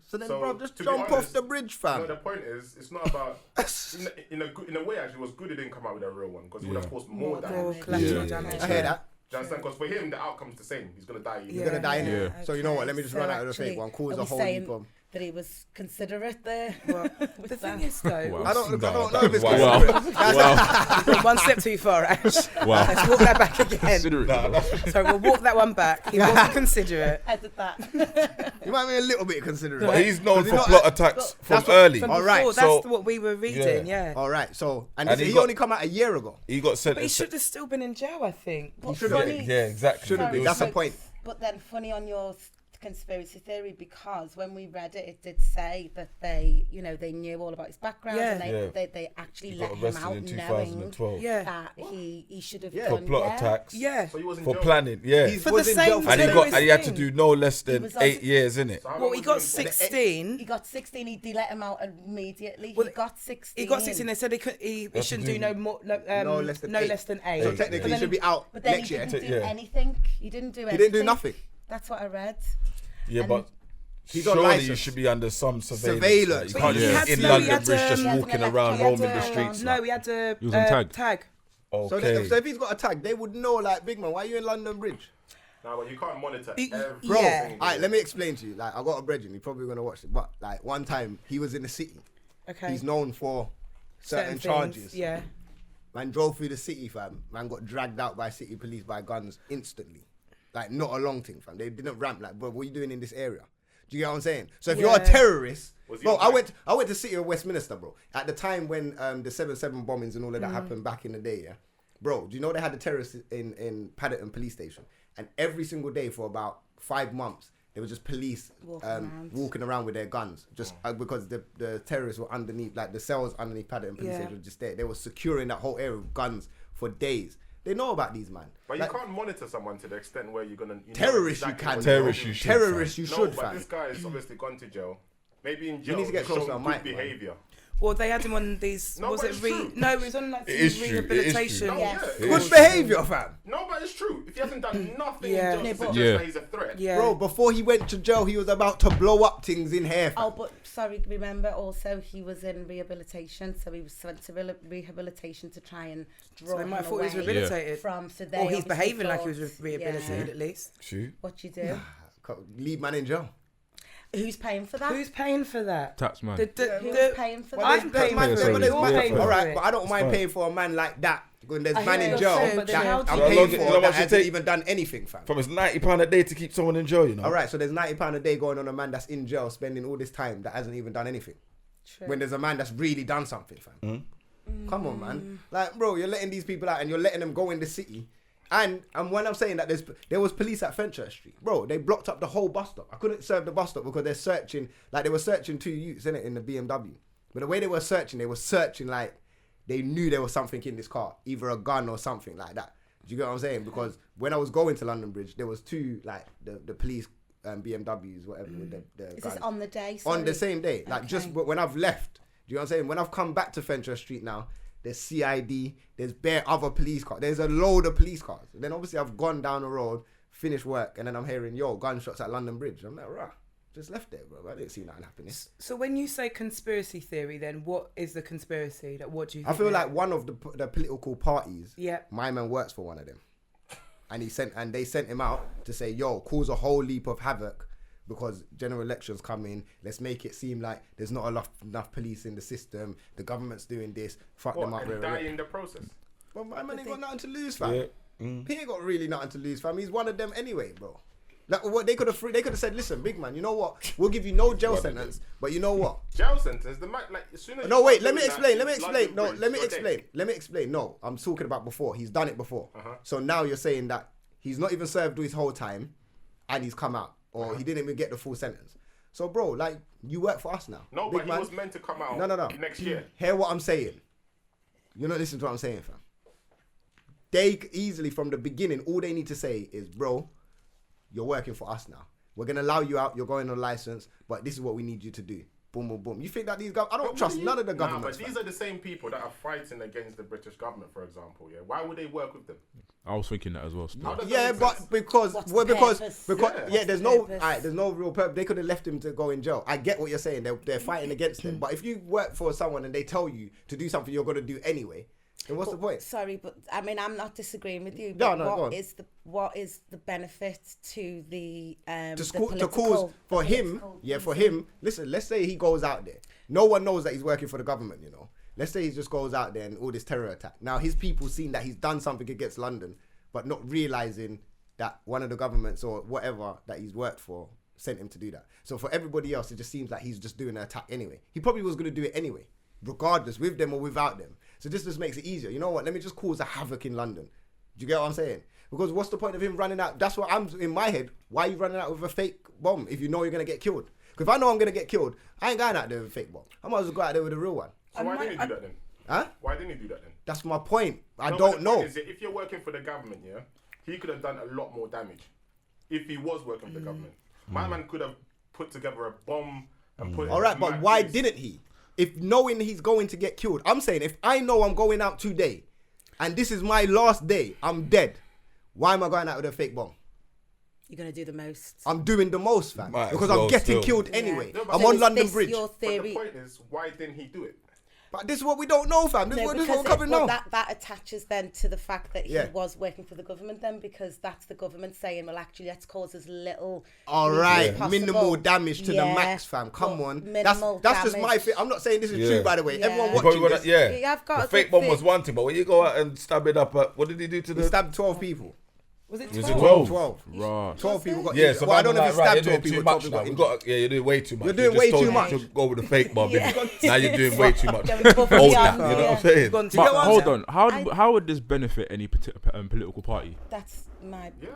So then, So, bro, just to be jump off honest, the bridge, No, fam. the point is, it's not about. in a way, actually, it was good he didn't come out with a real one because it would have caused more More damage. collateral Yeah. damage. I hear that. Do you understand? Because for him, the outcome's the same. He's gonna die. You're gonna die in it. Yeah. So you know what? Let me just So run out of the actually, fake one. Cause are a we whole saying heap of. that he was considerate there. Well, with the thing that? is, though, Wow. I don't know that if it's was wild. considerate. Wow. we've gone one step too far, Ash. Wow. Let's walk that back again. Consider it. though. So we'll walk that one back. He wasn't considerate. Edit that. You might be a little bit considerate. But he's known Does for he not- plot attacks from That's what- early. From All right, before, so- that's what we were reading, yeah. All right. So and, And he, he got- only come out a year ago. He got But he sentenced. should have still been in jail, I think. But should have funny- Yeah, exactly. Should have been. It That's was- the point. But then funny on your conspiracy theory, because when we read it, it did say that they knew all about his background Yeah. and they actually He let got him arrested out in knowing 2012 Yeah. that he should have Yeah. for done plot attacks. Yeah. So he was in For jail. planning, yeah. He's For was the in jail same for And he ten got terrorist and he had to thing. do no less He than was 8 on- years, innit? So how Well, long he was got in for? 16. He got 16. They let him out immediately. Well, he got 16. He got 16. They said he shouldn't do no more, no less than no 8. less than 8. So But technically, then he should be out But then next he year. didn't do Yeah. anything. He didn't do He anything. didn't do nothing. That's what I read. Yeah, And but He's on surely you license. should be under some surveillance. Surveillance. Like, But you he can't had just in to- London he had Bridge to- just he had walking an around, electronic- roaming the he had streets. No, he had to He was on tag. tag. So, Okay. so if he's got a tag, they would know, like, big man, why are you in London Bridge? No, but you can't monitor He- every Bro, Yeah. single- all right, let me explain to you. Like, I got a brethren, he's probably gonna watch it, but like one time he was in the city. Okay. He's known for certain things, charges. Yeah. Man drove through the city, fam. Man got dragged out by city police by guns instantly. Like, not a long thing, fam. They didn't ramp, like, bro, what are you doing in this area? Do you get what I'm saying? So if Yeah. you're a terrorist, Was he bro, on I went to City of Westminster, bro. At the time when the 7/7 bombings and all of that happened back in the day, yeah. Bro, do you know they had the terrorists in Paddington police station, and every single day for about 5 months there was just police walking around with their guns, just because the terrorists were underneath, like the cells underneath Paddington police station were just there. They were securing that whole area with guns for days. They know about these, man. But Like, you can't monitor someone to the extent where you're gonna. You know terrorists, exactly you can. what Terrorists, they're you doing. should, terrorists, you No, should, but fam. this guy has obviously gone to jail. Maybe in jail. need to get he's closer shown to the good mic, man. behaviour. Well, they had him on these. No, was but it it's true. No, it was on like It is true, it is true. rehabilitation. No, Yes. yeah. Good behaviour, fam. No, but it's true. If he hasn't done nothing Yeah. in jail to Yeah, but- suggest that he's a threat. Yeah. Bro, before he went to jail, he was about to blow up things in here, fam. Oh, but sorry, remember also he was in rehabilitation, so he was sent to rehabilitation to try and draw So they him might have thought he was away rehabilitated. from. So they Or he's obviously behaving like he was thought, rehabilitated yeah, at least. Shoot. What you do? Leave man in jail. Who's paying for that? Who's paying for that? Tax man. Who's paying for I'm that? paying man, for yeah, it. yeah, You're yeah. paying for all right, it. but I don't mind paying for a man like that when there's I man hear in what jail you're saying, but that then how I'm do you- paying You know for how that much it hasn't take? even done anything, fam. From it's £90 a day to keep someone in jail, you know. All right, so there's £90 a day going on a man that's in jail spending all this time that hasn't even done anything. True. When there's a man that's really done something, fam. Come on, man. Like, bro, you're letting these people out and you're letting them go in the city. And when I'm saying that there was police at Fenchurch Street, bro, they blocked up the whole bus stop. I couldn't serve the bus stop because they're searching, like they were searching 2 youths in the BMW. But the way they were searching like they knew there was something in this car, either a gun or something like that. Do you get what I'm saying? Because when I was going to London Bridge, there was 2 like the police BMWs, whatever. With the Is guns. this on the day? On the sorry? same day, like just Okay. when I've left. Do you know what I'm saying? When I've come back to Fenchurch Street now, there's CID, there's bare other police cars. There's a load of police cars. And then obviously I've gone down the road, finished work, and then I'm hearing, yo, gunshots at London Bridge. I'm like, rah, just left there, bro. I didn't see nothing happening. So when you say conspiracy theory, then what is the conspiracy? That what do you? I Think feel that- like one of the political parties, Yeah. my man works for one of them. And they sent him out to say, yo, cause a whole leap of havoc because general elections come in. Let's make it seem like there's not enough police in the system. The government's doing this. Fuck them up. And die in the process. Well, my man ain't got nothing to lose, fam. Yeah. He ain't got really nothing to lose, fam. He's one of them anyway, bro. Like what they could have said, listen, big man, you know what? We'll give you no jail sentence, but you know what? Jail sentence. The man, like as soon as No, you wait. start Let me doing explain. that, Let me explain. London No, Bridge, let me you're explain. dead. Let me explain. No, I'm talking about before. He's done it before. Uh-huh. So now you're saying that he's not even served his whole time, and he's come out, or he didn't even get the full sentence. So, bro, like you work for us now. No, big but man. he was meant to come out. No. Next year. Hear what I'm saying. You're not listening to what I'm saying, fam. They easily from the beginning, all they need to say is, bro, you're working for us now. We're gonna allow you out. You're going on a license, but this is what we need you to do. Boom, boom, boom. You think that these guys? I don't trust none of the governments. But these are the same people that are fighting against the British government, for example. Yeah, why would they work with them? I was thinking that as well. Still. How does that Yeah, make but sense? because What's well, the because purpose? because Yeah. there's the no purpose? there's no real purpose. They could have left him to go in jail. I get what you're saying. They're fighting against him. But if you work for someone and they tell you to do something you're gonna do anyway, then what's the point? Sorry, but I mean, I'm not disagreeing with you. No, But no, go on. what is the benefit to the To the cause political- for the him, political yeah, for reason? him. Listen, let's say he goes out there. No one knows that he's working for the government. You know. Let's say he just goes out there and all this terror attack. Now his people seen that he's done something against London, but not realizing that one of the governments or whatever that he's worked for sent him to do that. So for everybody else, it just seems like he's just doing an attack anyway. He probably was going to do it anyway, regardless, with them or without them. So this just makes it easier. You know what? Let me just cause a havoc in London. Do you get what I'm saying? Because what's the point of him running out? That's what I'm in my head. Why are you running out with a fake bomb if you know you're going to get killed? Because if I know I'm going to get killed, I ain't going out there with a fake bomb. I might as well go out there with a real one. So why didn't he do that then? Huh? Why didn't he do that then? That's my point. I No, but don't the know. point is that if you're working for the government, yeah, he could have done a lot more damage if he was working for the government. My man could have put together a bomb and put it. All right, in but mad why place. didn't he? If knowing he's going to get killed, I'm saying if I know I'm going out today and this is my last day, I'm dead. Why am I going out with a fake bomb? You're gonna do the most. I'm doing the most, fam. Might as Because well I'm getting still. killed anyway. No, but I'm so on is London this Bridge. Your But the theory. point is, why didn't he do it? But this is what we don't know, fam. This is No, what we're because covering well, now. that attaches then to the fact that he Yeah. was working for the government then, because that's the government saying, well, actually, let's cause as little. All least right, as possible. minimal damage to the Yeah, max, fam. Come but on, minimal that's just my damage. thing. I'm not saying this is Yeah. true, by the way. Yeah. Everyone You You watching probably this, wanna- Yeah, I've got the a fake good bomb thing. was one thing, but when you go out and stab it up, what did he do to he the? stabbed 12 people. Was it Was 12? it 12? 12. Right. 12 people got Yeah, injured. so Well, I man, don't know if like, he right, stabbed you're 12 doing people. too 12 much people now. got injured. You're doing way too much. You're doing You just way told too you much. to go with the fake mob. Yeah. innit? Now you're doing way too much. Going above and Old beyond, that, you know what I'm yeah. saying? Gone to But get one hold now. on, how would this benefit any political party? That's my. Yeah.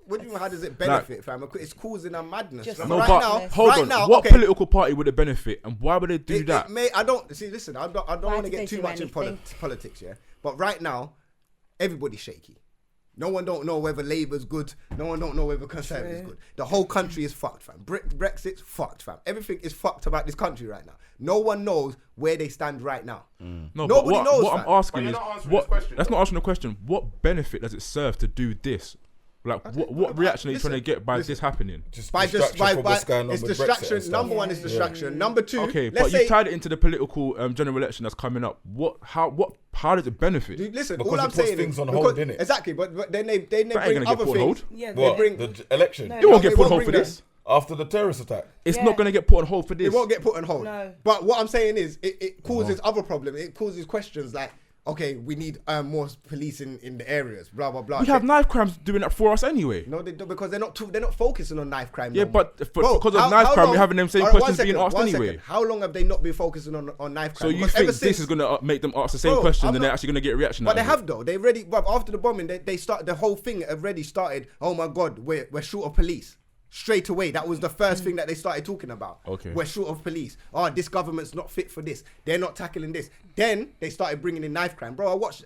What do you mean, how does it benefit, fam? It's causing a madness. Just Like, No, right but now, hold right on. now, What okay, political party would it benefit, and why would they do that? It may, I don't see. Listen, I don't Why want to did get they too do much in anything? politics, yeah. But right now, everybody's shaky. No one don't know whether Labour's good. No one don't know whether Conservative's good. The whole country is fucked, fam. Brexit's fucked, fam. Everything is fucked about this country right now. No one knows where they stand right now. No, Nobody but knows, what fam. I'm asking But is, you're not answering what? this question, That's though. not answering the question. What benefit does it serve to do this? Like, what reaction are you trying to get by this happening? Just By distraction from what's going on it's with Brexit distraction. and stuff. Number one is distraction. Number two, Okay, let's but say, you tied it into the political general election that's coming up. How does it benefit? dude, listen, Because all it I'm puts saying things is on because- hold, innit? Exactly, but then they That ain't bring gonna get other put on things. hold. Yeah, They What? bring. The election? It won't they get put on won't hold for bring this. After the terrorist attack? It's Yeah. not going to get put on hold for this. It won't get put on hold. No. But what I'm saying is, it causes other problems. It causes questions like, okay, we need more police in the areas. Blah blah blah. We have knife crimes doing that for us anyway. No, they don't, because they're not focusing on knife crime. Yeah, no more. but Bro, because of how- knife how crime, long- we're having them same Alright, questions being asked one anyway. second. How long have they not been focusing on knife So crime? you Because ever think this since- is going to make them ask the same Bro, questions I'm and they're not- actually going to get a reaction? But out they of it? have though. They already, but after the bombing, they started the whole thing already started. Oh my God, we're short of police. Straight away, that was the first thing that they started talking about. Okay. We're short of police. Oh, this government's not fit for this. They're not tackling this. Then they started bringing in knife crime. Bro, I watched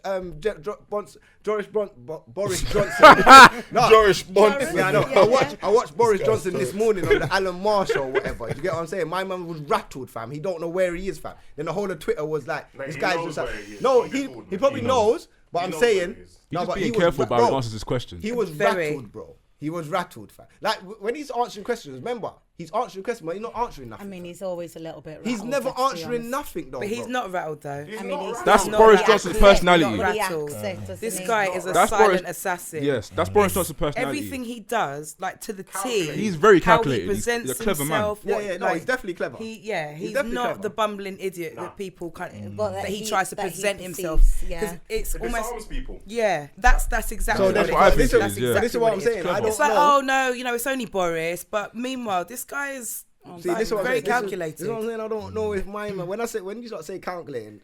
Boris Johnson. No, Joris Bonson. yeah, I know. Yeah. I watched Boris This guy's Johnson this morning on the Alan Marshall or whatever. You get what I'm saying? My man was rattled, fam. He don't know where he is, fam. Then the whole of Twitter was like, Mate, this he guy's knows just like, where he is. no, He's he old, he man. probably He knows, but He I'm knows saying, where he is. He's just but being he was careful about bro, how he answers his questions. He was Very. rattled, bro. He was rattled, fam. Like when he's answering questions, remember, he's answering questions, but he's not answering I nothing. mean, he's always a little bit. He's rattled, never let's be answering honest. nothing, though. But he's bro. not rattled though. He's I mean, not he's right. That's not Boris the Johnson's accent, personality. not He rattled. acts it, doesn't This he? guy is a That's silent Boris- assassin. Yes, that's Boris Johnson's personality. Everything he does, like to the T. Calculated. He's very how calculated. he He's presents a clever man. himself. Yeah, what- yeah, no, like, he's definitely clever. He's definitely not clever. the bumbling idiot that people kind Well, that he that tries to that he present perceives, himself. yeah. Because it's It almost disarms people. yeah. That's exactly So what that's it what I is. think it That's is, yeah. exactly This is what I'm it is. saying. I don't It's like, know. oh no, it's only Boris. But meanwhile, this guy is See, this is what I'm very saying. calculated. This is what I'm saying. I don't know if my man. When you start saying calculating,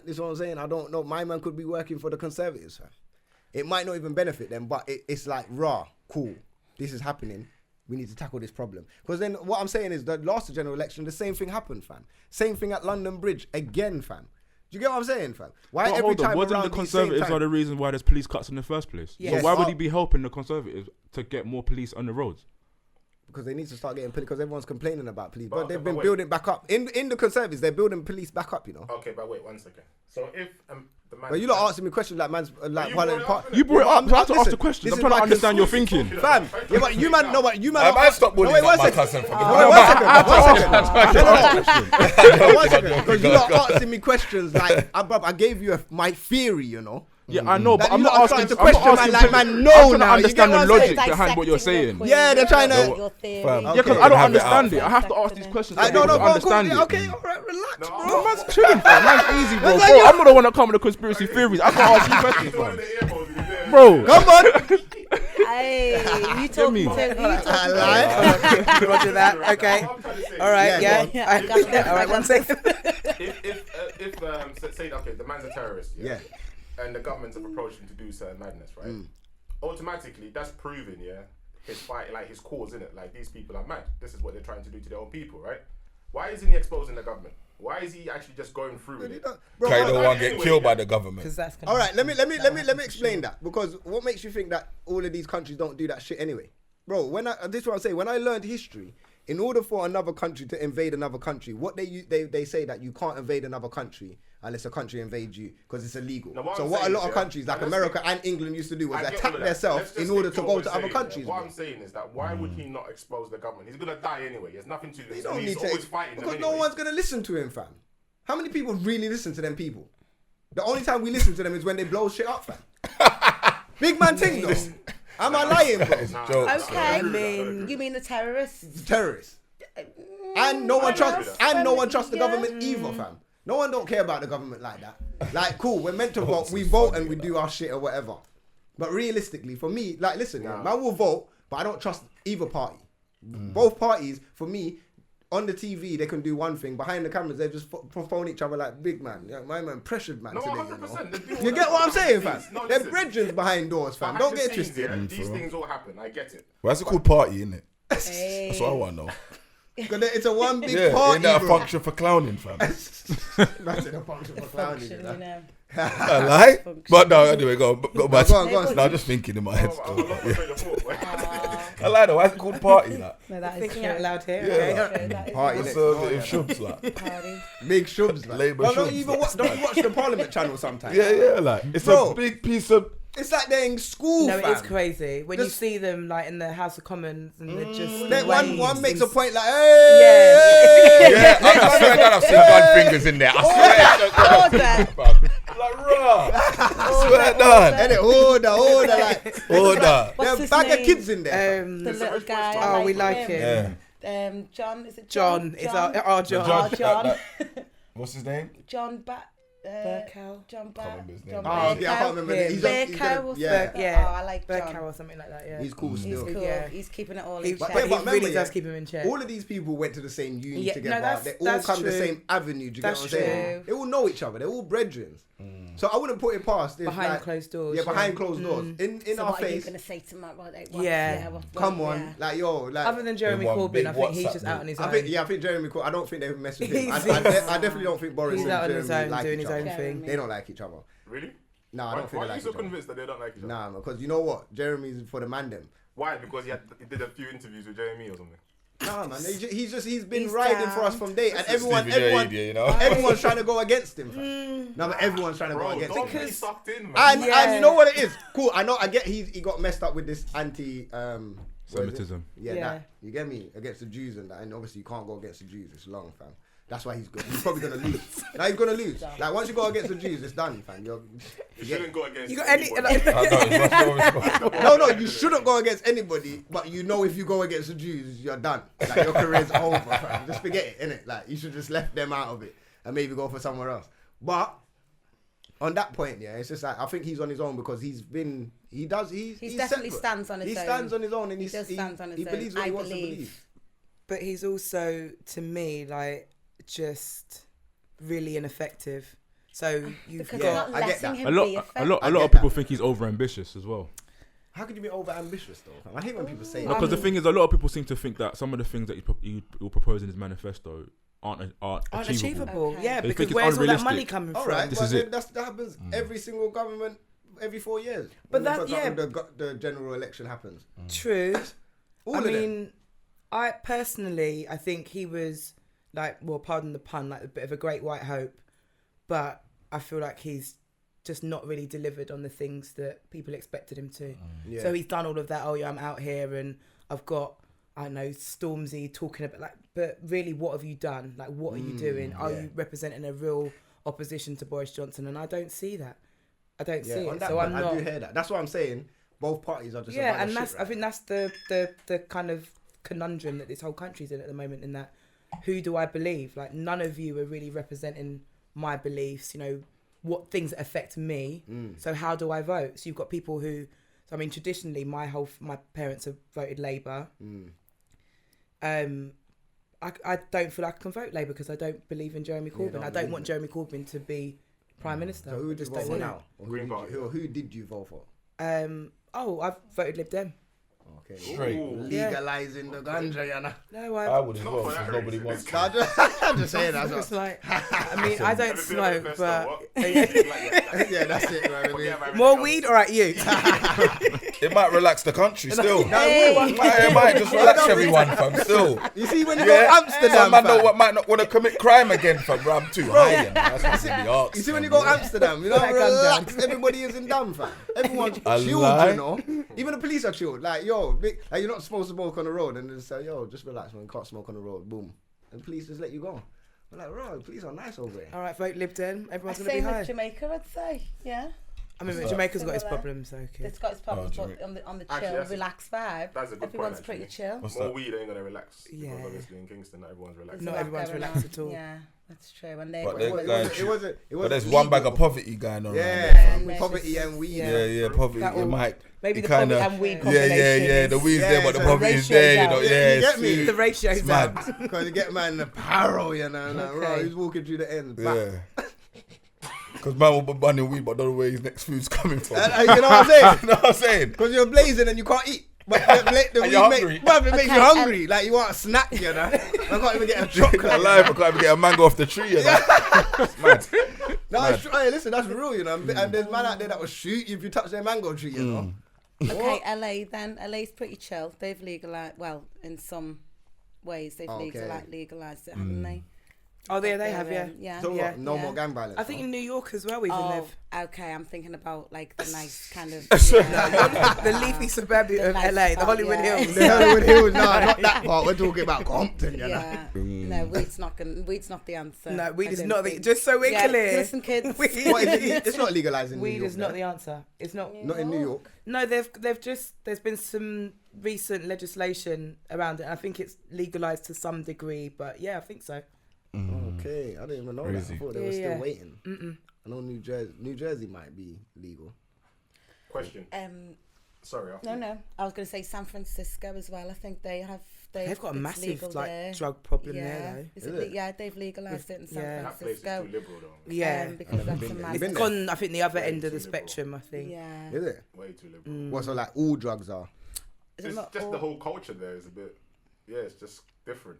this is what I'm saying. I don't know. My man could be working for the Conservatives, fam. It might not even benefit them, but it's like raw, cool. This is happening. We need to tackle this problem. Because then what I'm saying is that last general election, the same thing happened, fam. Same thing at London Bridge again, fam. Do you get what I'm saying, fam? Why But every hold on, time wasn't around the these same Conservatives time- are the reason why there's police cuts in the first place? Yes. So why would Oh. he be helping the Conservatives to get more police on the roads? Because they need to start getting police, because everyone's complaining about police. But But okay, they've but been wait. building back up. In the Conservatives, they're building police back up, you know. Okay, but wait 1 second. So if the man, But you're not asking me questions like man's like you one brought of it the up, part. innit? You brought it up. So I have to ask listen, the questions. this I'm is trying to my understand your concern. thinking. Fam, yeah, but you man, no, but you man. I might stop bullying wait, my 1 second. cousin from No, wait, 1 second. 1 second. Because you're not asking me questions like, I gave you my theory, you know. Yeah, I know, but Like, I'm you not lot are asking. trying to I'm not question asking. man like, man, I'm no, trying to now, you understand get the what I'm saying? logic behind what you're saying. Yeah, they're trying to- Your theory. Fam, Okay. Yeah, because I Have don't it understand out. it. I have to ask these questions. I to don't know, bro. understand Cool. it. Okay, all right, relax, No, bro. Man's chilling, fam. Man's easy, bro. That's Bro, like I'm not the one that come with the conspiracy theories. I can't ask you questions, He's one of man. the earphones in his ear. Bro, Come on. Hey, you talking me. to I lie. Roger that. Okay. What I'm trying to say All right. Yeah, Yeah. go Yeah, I got that. All right. 1 second. if say okay, the man's a terrorist, Yeah. and the governments have approached him to do certain madness, right? Automatically, that's proving, his fight, like his cause, innit? Like these people are mad. This is what they're trying to do to their own people, right? Why isn't he exposing the government? Why is he actually just going through with it? Bro, Kind of all want to get killed by the government. Because that's right, let me explain that, because what makes you think that all of these countries don't do that shit anyway, bro? This is what I'm saying. When I learned history, in order for another country to invade another country, what they say that you can't invade another country unless a country invades you because it's illegal. Now, what So I'm what a saying lot is, of countries like and let's America stick- and England used to do was I get attack all of that. themselves Let's just in order stick to what go we're to other saying, countries. What bro. I'm saying is that why would he not expose the government? He's gonna die anyway. He has nothing to do. You don't He's need to, always fighting them because anyway. no one's gonna listen to him, fam. How many people really listen to them people? The only time we listen to them is when they blow shit up, fam. Big man thing though. Am I lying, bro? It's jokes. Okay. I mean, You mean the terrorists? Terrorists. And no one trusts. that. And no one trusts the Yeah. government either, fam. No one don't care about the government like that. Like, cool, we're meant to vote. We vote and we do our shit or whatever. But realistically, for me, like, listen, Nah. man will vote, but I don't trust either party. Both parties, for me, on the TV, they can do one thing. Behind the cameras, they just phone each other like big man. Yeah, my man, pressured man. No, today, 100%. You get what I'm saying, fam? No, They're listen. brethren behind doors, fam. Behind Don't the get it scenes, twisted. yeah, these things all happen. I get it. Well, that's a called party, isn't it? Hey. That's what I want to know. 'Cause it's a one big Yeah, party, ain't that a bro. function for clowning, fam? That's a function for clowning, Function, you know. you know. I lie? But no, anyway, go back. Go on. No, I'm just thinking in my head I'm still. not afraid of thought, boy. I lie though, why is it called party, like? No, that is Thinking true. out loud here. Yeah, okay. like, That is Party What's next a door, bit yeah. of shubs, like? party. Big shubs, man. Labour Well, don't shubs. even watch the Parliament channel sometimes. Yeah, like, it's Bro. a big piece of... It's like they're in school, No, fam. it is crazy when you Just- see them like in the House of Commons and they're just. Then waves one makes and a point like, hey, Yeah. Yeah, I swear that I've seen gun fingers in there. I swear. Like, raw. I swear that. And it order, like, Order. there What's are his bag of name? kids in there. The little guy. Oh, we like him. Yeah. John, is it John, it's our John. John. What's his name? John Burkow. John Can't remember his name. John Oh, yeah, I can't remember. Yeah. He's Burkow gonna- or yeah. something. Yeah. Oh, I like John. Burkow or something like that. Yeah, He's cool He's still. cool. Yeah. He's keeping it all He, in But- check. yeah, he but really remember, does yeah, keep him in check. All of these people went to the same uni Yeah, together. no, that's- they all that's come the true. same avenue. Do you That's get what I'm saying? true. They all know each other. They're all brethren. So I wouldn't put it past. If, Behind like, closed doors. Yeah, behind closed doors. In So our what are you face. going to say to Matt? Yeah. Come on, like yo, like. Other than Jeremy one Corbyn, big I think he's WhatsApp just out on his own. I think Jeremy Corbyn. I don't think they mess with him. I He's- definitely don't think Boris He's and out on his Jeremy own, like doing each his other. own thing. They don't like each other. Really? No, I Why don't think are they you like so each other. convinced that they don't like each other? Nah, because you know what? Jeremy's for the man them. Why? Because he did a few interviews with Jeremy or something. Nah, man. He's been He's riding for down. us from day, and Stevie everyone, J, you know? everyone's trying to go against him. Fam. No, but everyone's trying to go Bro, against don't him. be sucked in, man. And you know what it is? Cool. I know. I get he got messed up with this anti what is it? Semitism. Yeah, Yeah. that. You get me? Against the Jews and that. And obviously you can't go against the Jews. It's long, fam. That's why he's good. He's probably gonna lose. Now he's gonna lose. Like once you go against the Jews, it's done, fam. You shouldn't go against You got any? anybody. No, you shouldn't go against anybody. But you know, if you go against the Jews, you're done. Like your career's over, fam. Just forget it, innit? Like you should just left them out of it and maybe go for somewhere else. But on that point, yeah, it's just like I think he's on his own because he's definitely definitely stands on his He own. stands on his own and He does stand on his he own. believes what I he wants to believe. believe. But he's also, to me, like just really ineffective. So you've Because got. you're I not get letting that. him A be lot I of get people that. think he's over ambitious as well. How could you be over ambitious though? Fam? I hate when people say No, that. because the thing is, a lot of people seem to think that some of the things that he will propose in his manifesto aren't achievable. Okay. Yeah, They because think it's where's all that unrealistic. money coming All from? right, This but is then it. that happens every single government every 4 years. But When that- yeah. the general election happens. True. All I of them. mean, I personally, I think he was like, well, pardon the pun, like a bit of a great white hope, but I feel like he's just not really delivered on the things that people expected him to. Yeah. So he's done all of that. Oh yeah, I'm out here and I've got, I don't know, Stormzy talking about like, but really, what have you done? Like, what are you doing? Are yeah. you representing a real opposition to Boris Johnson? And I don't see that. I don't see Yeah, on it. that So one, I'm not. I do hear that. That's what I'm saying. Both parties are just a Yeah, bag and of that's shit, I right? think that's the kind of conundrum that this whole country's in at the moment. In that, who do I believe? Like, none of you are really representing my beliefs. You know, what things that affect me. So how do I vote? So you've got people who. So I mean, traditionally, my parents have voted Labour. I don't feel like I can vote Labour because I don't believe in Jeremy Corbyn. don't I don't believe want it. Jeremy Corbyn to be Prime Minister. So who I would you just vote don't for want now? Or Green Party. who did you vote for? it. I've voted Lib Dem. Okay. Straight. Legalizing the ganja, you know. No, I would as Not well, for because that nobody reason. wants I'm just saying that. It's like, I mean, I don't Ever been on smoke, the but festival? Yeah, that's it, man. I mean, more weed or at you? It might relax the country still. Hey. It might just relax everyone, fam, still. you see, when you Yeah. go to Amsterdam, Some man fam, might not want to commit crime again, fam, bro. I'm too high, and that's what's in the arcs. you see when you fam, go to Amsterdam, you know, Like, calm down. relax, everybody is in dumb, fam. Everyone's A chilled, lie. you know. Even the police are chilled. Like, yo, like you're not supposed to smoke on the road, and they just say, yo, just relax, man. You can't smoke on the road. Boom, and the police just let you go. I'm like, bro, the police are nice over here. All right, vote Lib Dem. I Everyone's gonna be same high. with Jamaica, I'd say. Yeah. I mean, Jamaica's got its problems, though. Okay. It's got its problems, but on the Actually, chill, that's relaxed vibe, that's a good everyone's point, pretty actually. chill. What's More that? weed ain't gonna relax. Yeah. Because obviously in Kingston, not everyone's relaxed. Not There's a lot everyone's going relaxed on. at all. Yeah, that's true. And But they're they're going But there's one bag of poverty going on. Yeah, Yeah, poverty and weed. Yeah, poverty. That It all- might. Maybe it the kinda- poverty and weed Yeah, combination The is- weed's there, but the so the poverty is ratio's there. You out. know, Yeah, you get it's- me? The ratio's It's out. mad. Because you get man the apparel, you know, like, right, he's walking through the end. Yeah. Because man will be burning weed, but don't know where his next food's coming from. You know what I'm saying? You know what I'm saying? Because you're blazing and you can't eat. But the And weed you're make, hungry. bruv, it makes you Okay, hungry. Like you want a snack, you know. I can't even get a chocolate. Alive, I can't even get a mango off the tree. You know? It's mad. No, it's true. Hey, listen, that's real, you know. And there's man out there that will shoot you if you touch their mango tree, you know. Okay, LA then. LA's pretty chill. They've legalized, well, in some ways, they've Okay. legalized it, haven't they? Oh, they have, yeah. Yeah. So Yeah. what? No Yeah. more gang violence. I think in New York as well, even Oh, live. okay. I'm thinking about like the nice kind of. The leafy suburbia The of nice LA, the part, Hollywood yeah. Hills. the Hollywood Hills, no, not that part. We're talking about Compton, you know. Yeah. No, weed's not the answer. No, weed I is don't not the. think. Just so we're Yeah, clear. listen, kids. What is it? It's not legalized in New Weed York. is not no? the answer. It's not. Not in New York. No, they've just there's been some recent legislation around it. I think it's legalized to some degree, but yeah, I think so. Okay, I didn't even know Crazy. that. I thought they were Yeah, still yeah. waiting. I know New Jersey might be legal. Question. Sorry. No. I was going to say San Francisco as well. I think They've got a it's massive legal there. drug problem Yeah. there Is Is it? it? Yeah, they've legalized it in San Yeah. That place is Francisco. too liberal, though. though. Yeah, Because that's a been there. mad. You've been it's there? gone. I think the other Way end of too the liberal. spectrum. I think. Yeah. Is it? Way too liberal. What, so like all drugs are? Is it It's not just all- the whole culture there is a bit. Yeah, it's just different.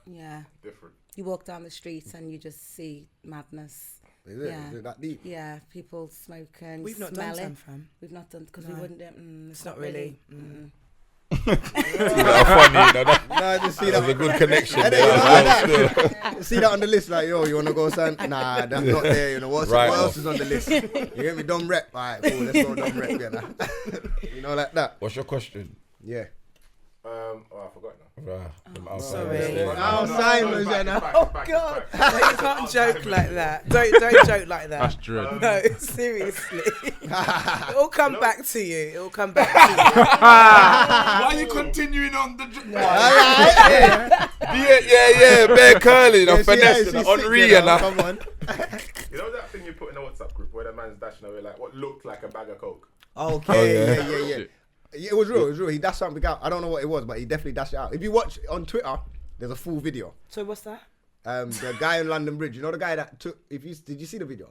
Yeah. Different. You walk down the streets and you just see madness. Is it? Yeah. Is it that deep? Yeah, people smoking, We've not done smelling. Sam, fam. We've not done because No. we wouldn't. It's not really. That's funny, you know. No, I just see That was a that. good connection And there. then, you know, like that. See that on the list, like, yo, you wanna go, son? Nah, that's not there. You know what Right else off. is on the list? You get me? Dumb rep. All right, cool. Let's go dumb rep. You know, you know, like that. What's your question? Yeah. Oh, I forgot now. Right. them outside sorry. there. Oh, Simon, you know. Oh God! No, you can't joke like that. Don't joke like That's that. dread. No, seriously. It'll come back to you. It'll come back to you. Why are you continuing on the? Yeah. Bear curly, the finesse, the Henri, and that. Come on. You know that thing you put in the WhatsApp group where the man's dashing away like what looked like a bag of coke? Okay. Oh, yeah. Yeah. It was real. It was real. He dashed something out. I don't know what it was, but he definitely dashed it out. If you watch on Twitter, there's a full video. So what's that? The guy in London Bridge. You know the guy that took. Did you see the video?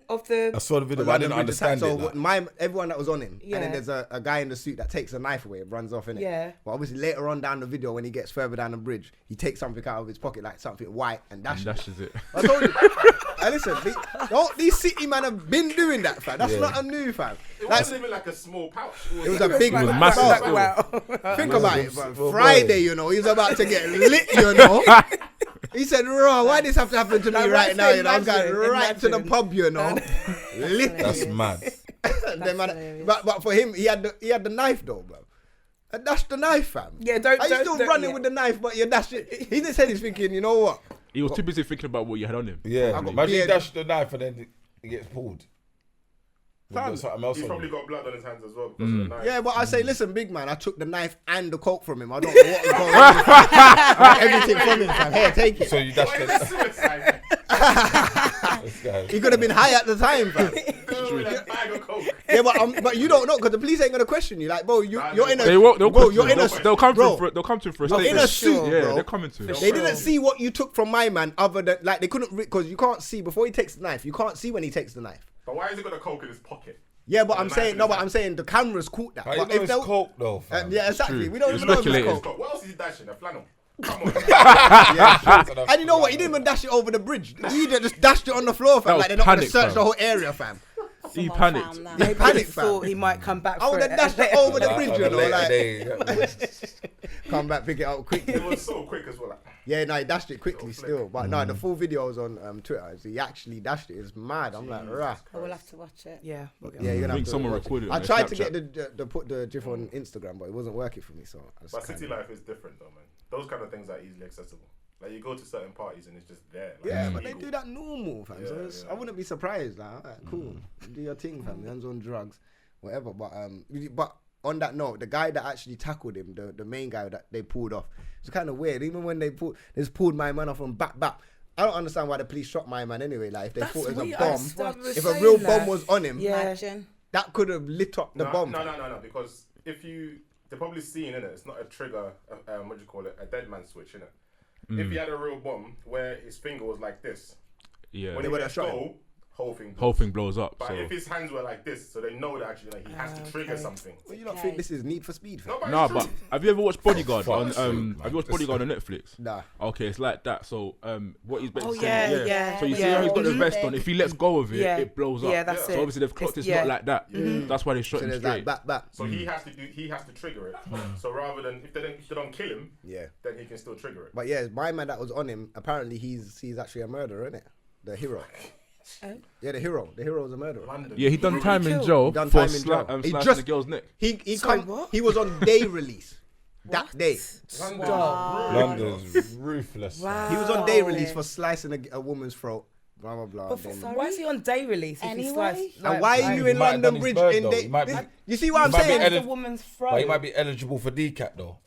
Of the I saw the video, but I didn't London Bridge attack. understand it. So like. everyone that was on him, Yeah. and then there's a guy in the suit that takes a knife away, runs off in it. Yeah. But obviously later on down the video, when he gets further down the bridge, he takes something out of his pocket, like something white, and dashes. Dashes it. I told you. Listen, these city man have been doing that, fam. That's not a new, fam. It That's, wasn't even like a small pouch. it was a big. It was massive. Bro, wow. think about it, bro. Well, Friday, you know, he's about to get lit, you know. He said, "Raw, why this have to happen to me Like, right now? You know, I'm imagine, going right to the imagine. pub, you know, lit." That's mad. Them man- hilarious. but for him, he had the knife though, bro. And that's the knife, fam. Yeah, don't. Are you still running with the knife, but you dash it? He just said he's thinking, you know what? He was too busy thinking about what you had on him. Yeah, got imagine he beard. dashed the knife and then he gets pulled. Fam, There's something else He's on probably him. got blood on his hands as well because of the knife. Yeah, but I say, listen, big man, I took the knife and the coke from him. I don't know what was going on. I got everything from him, fam. Here, take it. So you dashed Why is the it suicide? this guy. He could have been high at the time, fam. With a bag of coke. Yeah, but you don't know because the police ain't gonna question you. Like, bro, you're in a. They won't. They'll bro, come you're to in a. They'll come bro, through. They'll come to for a you're in a statement. suit, Yeah, bro. they're coming to. They didn't see what you took from my man, other than like they couldn't because you can't see before he takes the knife. You can't see when he takes the knife. But why has he got a coke in his pocket? Yeah, but The I'm knife saying in no, his but hand. I'm saying the cameras caught that. How you But know if it's they, coke though, fam? yeah, exactly. true. We don't It's even know if it's speculated. coke. What else is he dashing? A flannel? Come on. Yeah, and you know what? He didn't even dash it over the bridge. He just dashed it on the floor, fam. That Like they're was not gonna panic, search fam. the whole area, fam. He Someone panicked. found that. Maybe Panic, he fam. thought he might come back. I would for have it. dashed it over the Like, bridge, on you a know, later like day. come back, pick it up quickly. It was so quick as well. Like, Yeah, no, he dashed it quickly Flick. still. But no, the full video is on Twitter. So he actually dashed it. It's mad. I'm like, rah. I will have to watch it. Yeah. Yeah, you're gonna I think have to someone watch recorded it I on tried to Snapchat. get the put the GIF on Instagram, but it wasn't working for me. So I just but kinda- city life is different though, man. Those kind of things are easily accessible. Like you go to certain parties and it's just there. Like, Yeah, it's but they illegal. do that normal, fam. So Yeah, I wouldn't be surprised. Like, alright, cool, do your thing, fam. Hands on drugs, whatever. But on that note, the guy that actually tackled him, the main guy that they pulled off, it's kind of weird. Even when they pulled my man off from back. I don't understand why the police shot my man anyway. Like if they thought it was a bomb, if a real bomb was on him, Imagine. that could have lit up the bomb. No, because they're probably seeing, innit? It's not a trigger, what do you call it? A dead man switch, innit? If he had a real bomb where his finger was like this, Yeah. when he would have shot him, whole thing blows up. But so. if his hands were like this, so they know that actually like he has to trigger something. Well, you don't think this is Need for Speed, fam? No, But have you ever watched Bodyguard on Have you watched Bodyguard on Netflix? Nah. Okay, it's like that. So what he's basically yeah, saying, yeah. So you see how he's got the vest on. If he lets go of it, Yeah. it blows up. Yeah, that's so it. obviously they've clocked it's Yeah. not like that. That's why they shot So him there's straight. like back. So he has to trigger it. So rather than if they don't kill him, Yeah. then he can still trigger it. But yeah, my man that was on him, apparently he's actually a murderer, innit? The hero. Yeah, the hero is a murderer. London. Yeah, he done time in killed? jail He done for time in jail. He slashing just- the girl's neck. He Sorry, come. what? He was on day release that day. London's ruthless. Wow. He was on day release for slicing a woman's throat. Blah blah blah. But why is he on day release if he Anyway? sliced? And why are you in might have London done Bridge his bird, in though. day? He might be- You see what I'm he might be saying? edit- the woman's But he throat? might be eligible for DCAT though.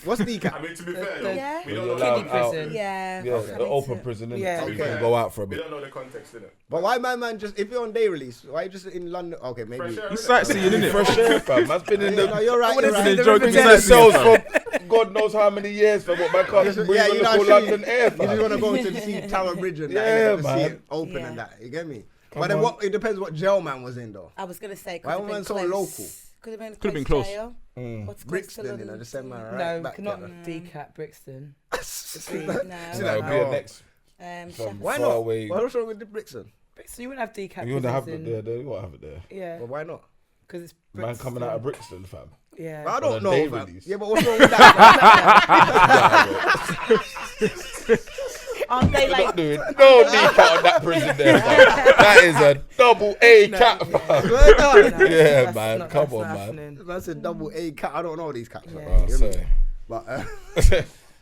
What's decaf? I mean, to be fair, the- Yeah. we don't You're know allowed Kiddie out. prison. Yeah. Yeah, that the makes open sense. prison, innit? Yeah. So you Yeah. can go out for a We bit. don't know the context, innit? But why my man just if you're on day release? Why you just in London? Okay, maybe. Fresh air, He's innit? sightseeing, innit? Fresh air, fam. Man's been in No, the you're right. You're Listen, right. enjoy been in the the cells for God knows how many years, fam. What man can't Just- breathe yeah, on you the know, full I see. London air, You just want fam. to go to see Tower Bridge and that, Yeah, and to see man. it open Yeah. and that. You get me? Come But then on. what? It depends what jail man was in though. I was gonna say. Why Could was have been man so close. local? Could have been Could've been close. jail. What's close to Brixton, you know, London? the same man right No, back not there. DCAT Brixton. No. See No, that? it'll be a No. next. Sheffield. Why far not? away. What's wrong with the Brixton? Brixton, you wouldn't have DCAT. You wouldn't have prisons it in- there. You won't have it there. Yeah, Well, why not? because it's Man Brixton. coming out of Brixton, fam. Yeah. But I On don't a know. day fam. release. Yeah, but what's wrong with that? Aren't they You're like? not doing no DCAT on that prison there, fam. That is a double A cat, fam. Swear down. Yeah, man. Come on, man. happening. That's a double A cat. I don't know these cats. Yeah. Oh, You get me? sorry. But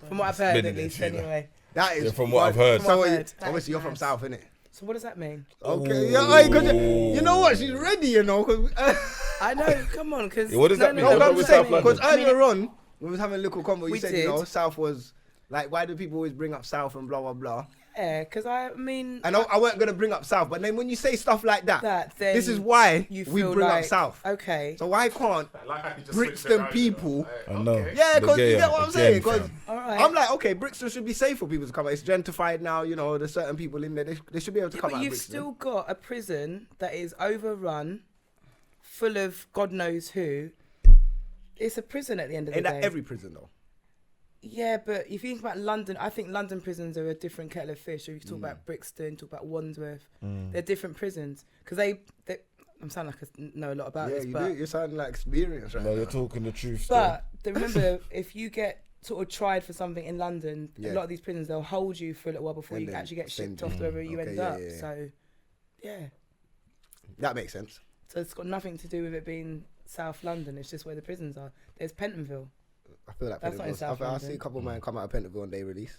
From what I've heard, Been at in it, least, you know. anyway. that is Yeah, from what I've heard. So From what I've heard. obviously you're from South, innit? So what does that mean? Okay, yeah, because you know what? She's ready, you know. Cause, I know. Come on, because Yeah, what does that mean? no, That's but what I'm we're just saying, South London. because earlier on, we was having a little convo. You We said, you know, did. South was like, why do people always bring up South and blah blah blah? Yeah, because I mean, I know I weren't gonna bring up South, but then when you say stuff like that, then this is why you we feel bring like, up South. Okay. So why can't? I like how you just Brixton switched it around, people- you know? I know. Okay. Yeah, The because you gay get what I'm again, saying. Because fam. All right. I'm like, okay, Brixton should be safe for people to come out. It's gentrified now, you know. There's certain people in there. They should be able to Yeah, come but out. you've Brixton. still got a prison that is overrun, full of God knows who. It's a prison at the end of the Ain't day. that every prison though? Yeah, but if you think about London, I think London prisons are a different kettle of fish. Or you talk about Brixton, talk about Wandsworth, they're different prisons because they. I'm sounding like I know a lot about Yeah, this, you but do. You're sounding like experience right No, now. you're talking the truth. Still. but remember, if you get sort of tried for something in London, Yeah. a lot of these prisons they'll hold you for a little while before And you then actually get send shipped off to wherever you Okay, end yeah, up. yeah, yeah. So, yeah. That makes sense. So it's got nothing to do with it being South London. It's just where the prisons are. There's Pentonville. I feel like That's not in Pentonville's- South I see a London. couple of men come out of Pentonville on day release.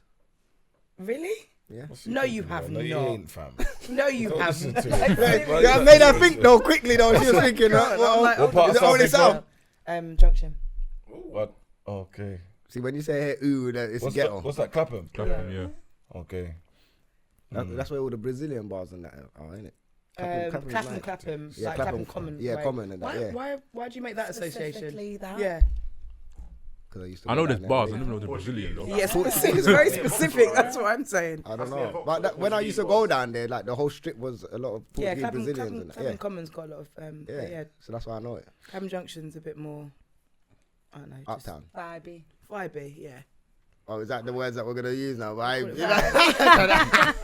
Really? Yeah. What's he No, talking you about? have No, you not. ain't, fam. No, you Don't listen haven't. to him. Yeah, I made her think though quickly though. She was thinking, I'm like, What part is of it only South South? Junction. What? Okay. See, when you say hey, ooh, that it's a ghetto. What's that? Clapham. Clapham, yeah. Okay. That's where all the Brazilian bars and that are, ain't it? Clapham, Yeah, like Clapham, Clapham Common. yeah, way. Common and that, yeah. Why do you make that association? Specifically that. Yeah. Because I used to. I go know there's down there. bars. I don't know the Brazilian though. Yes, it's very specific. That's what I'm saying. I don't That's know. near But Vauxhall, when I Portuguese used to bars. go down there, like the whole strip was a lot of Yeah, Portuguese Brazilians and that. Clapham Yeah. Common's got a lot of. But Yeah. yeah, So that's why I know it. Clapham Junction's a bit more. I don't know. Just Uptown. Vibey. vibey, yeah. Oh, is that the words that we're gonna use now? Vibe. Call it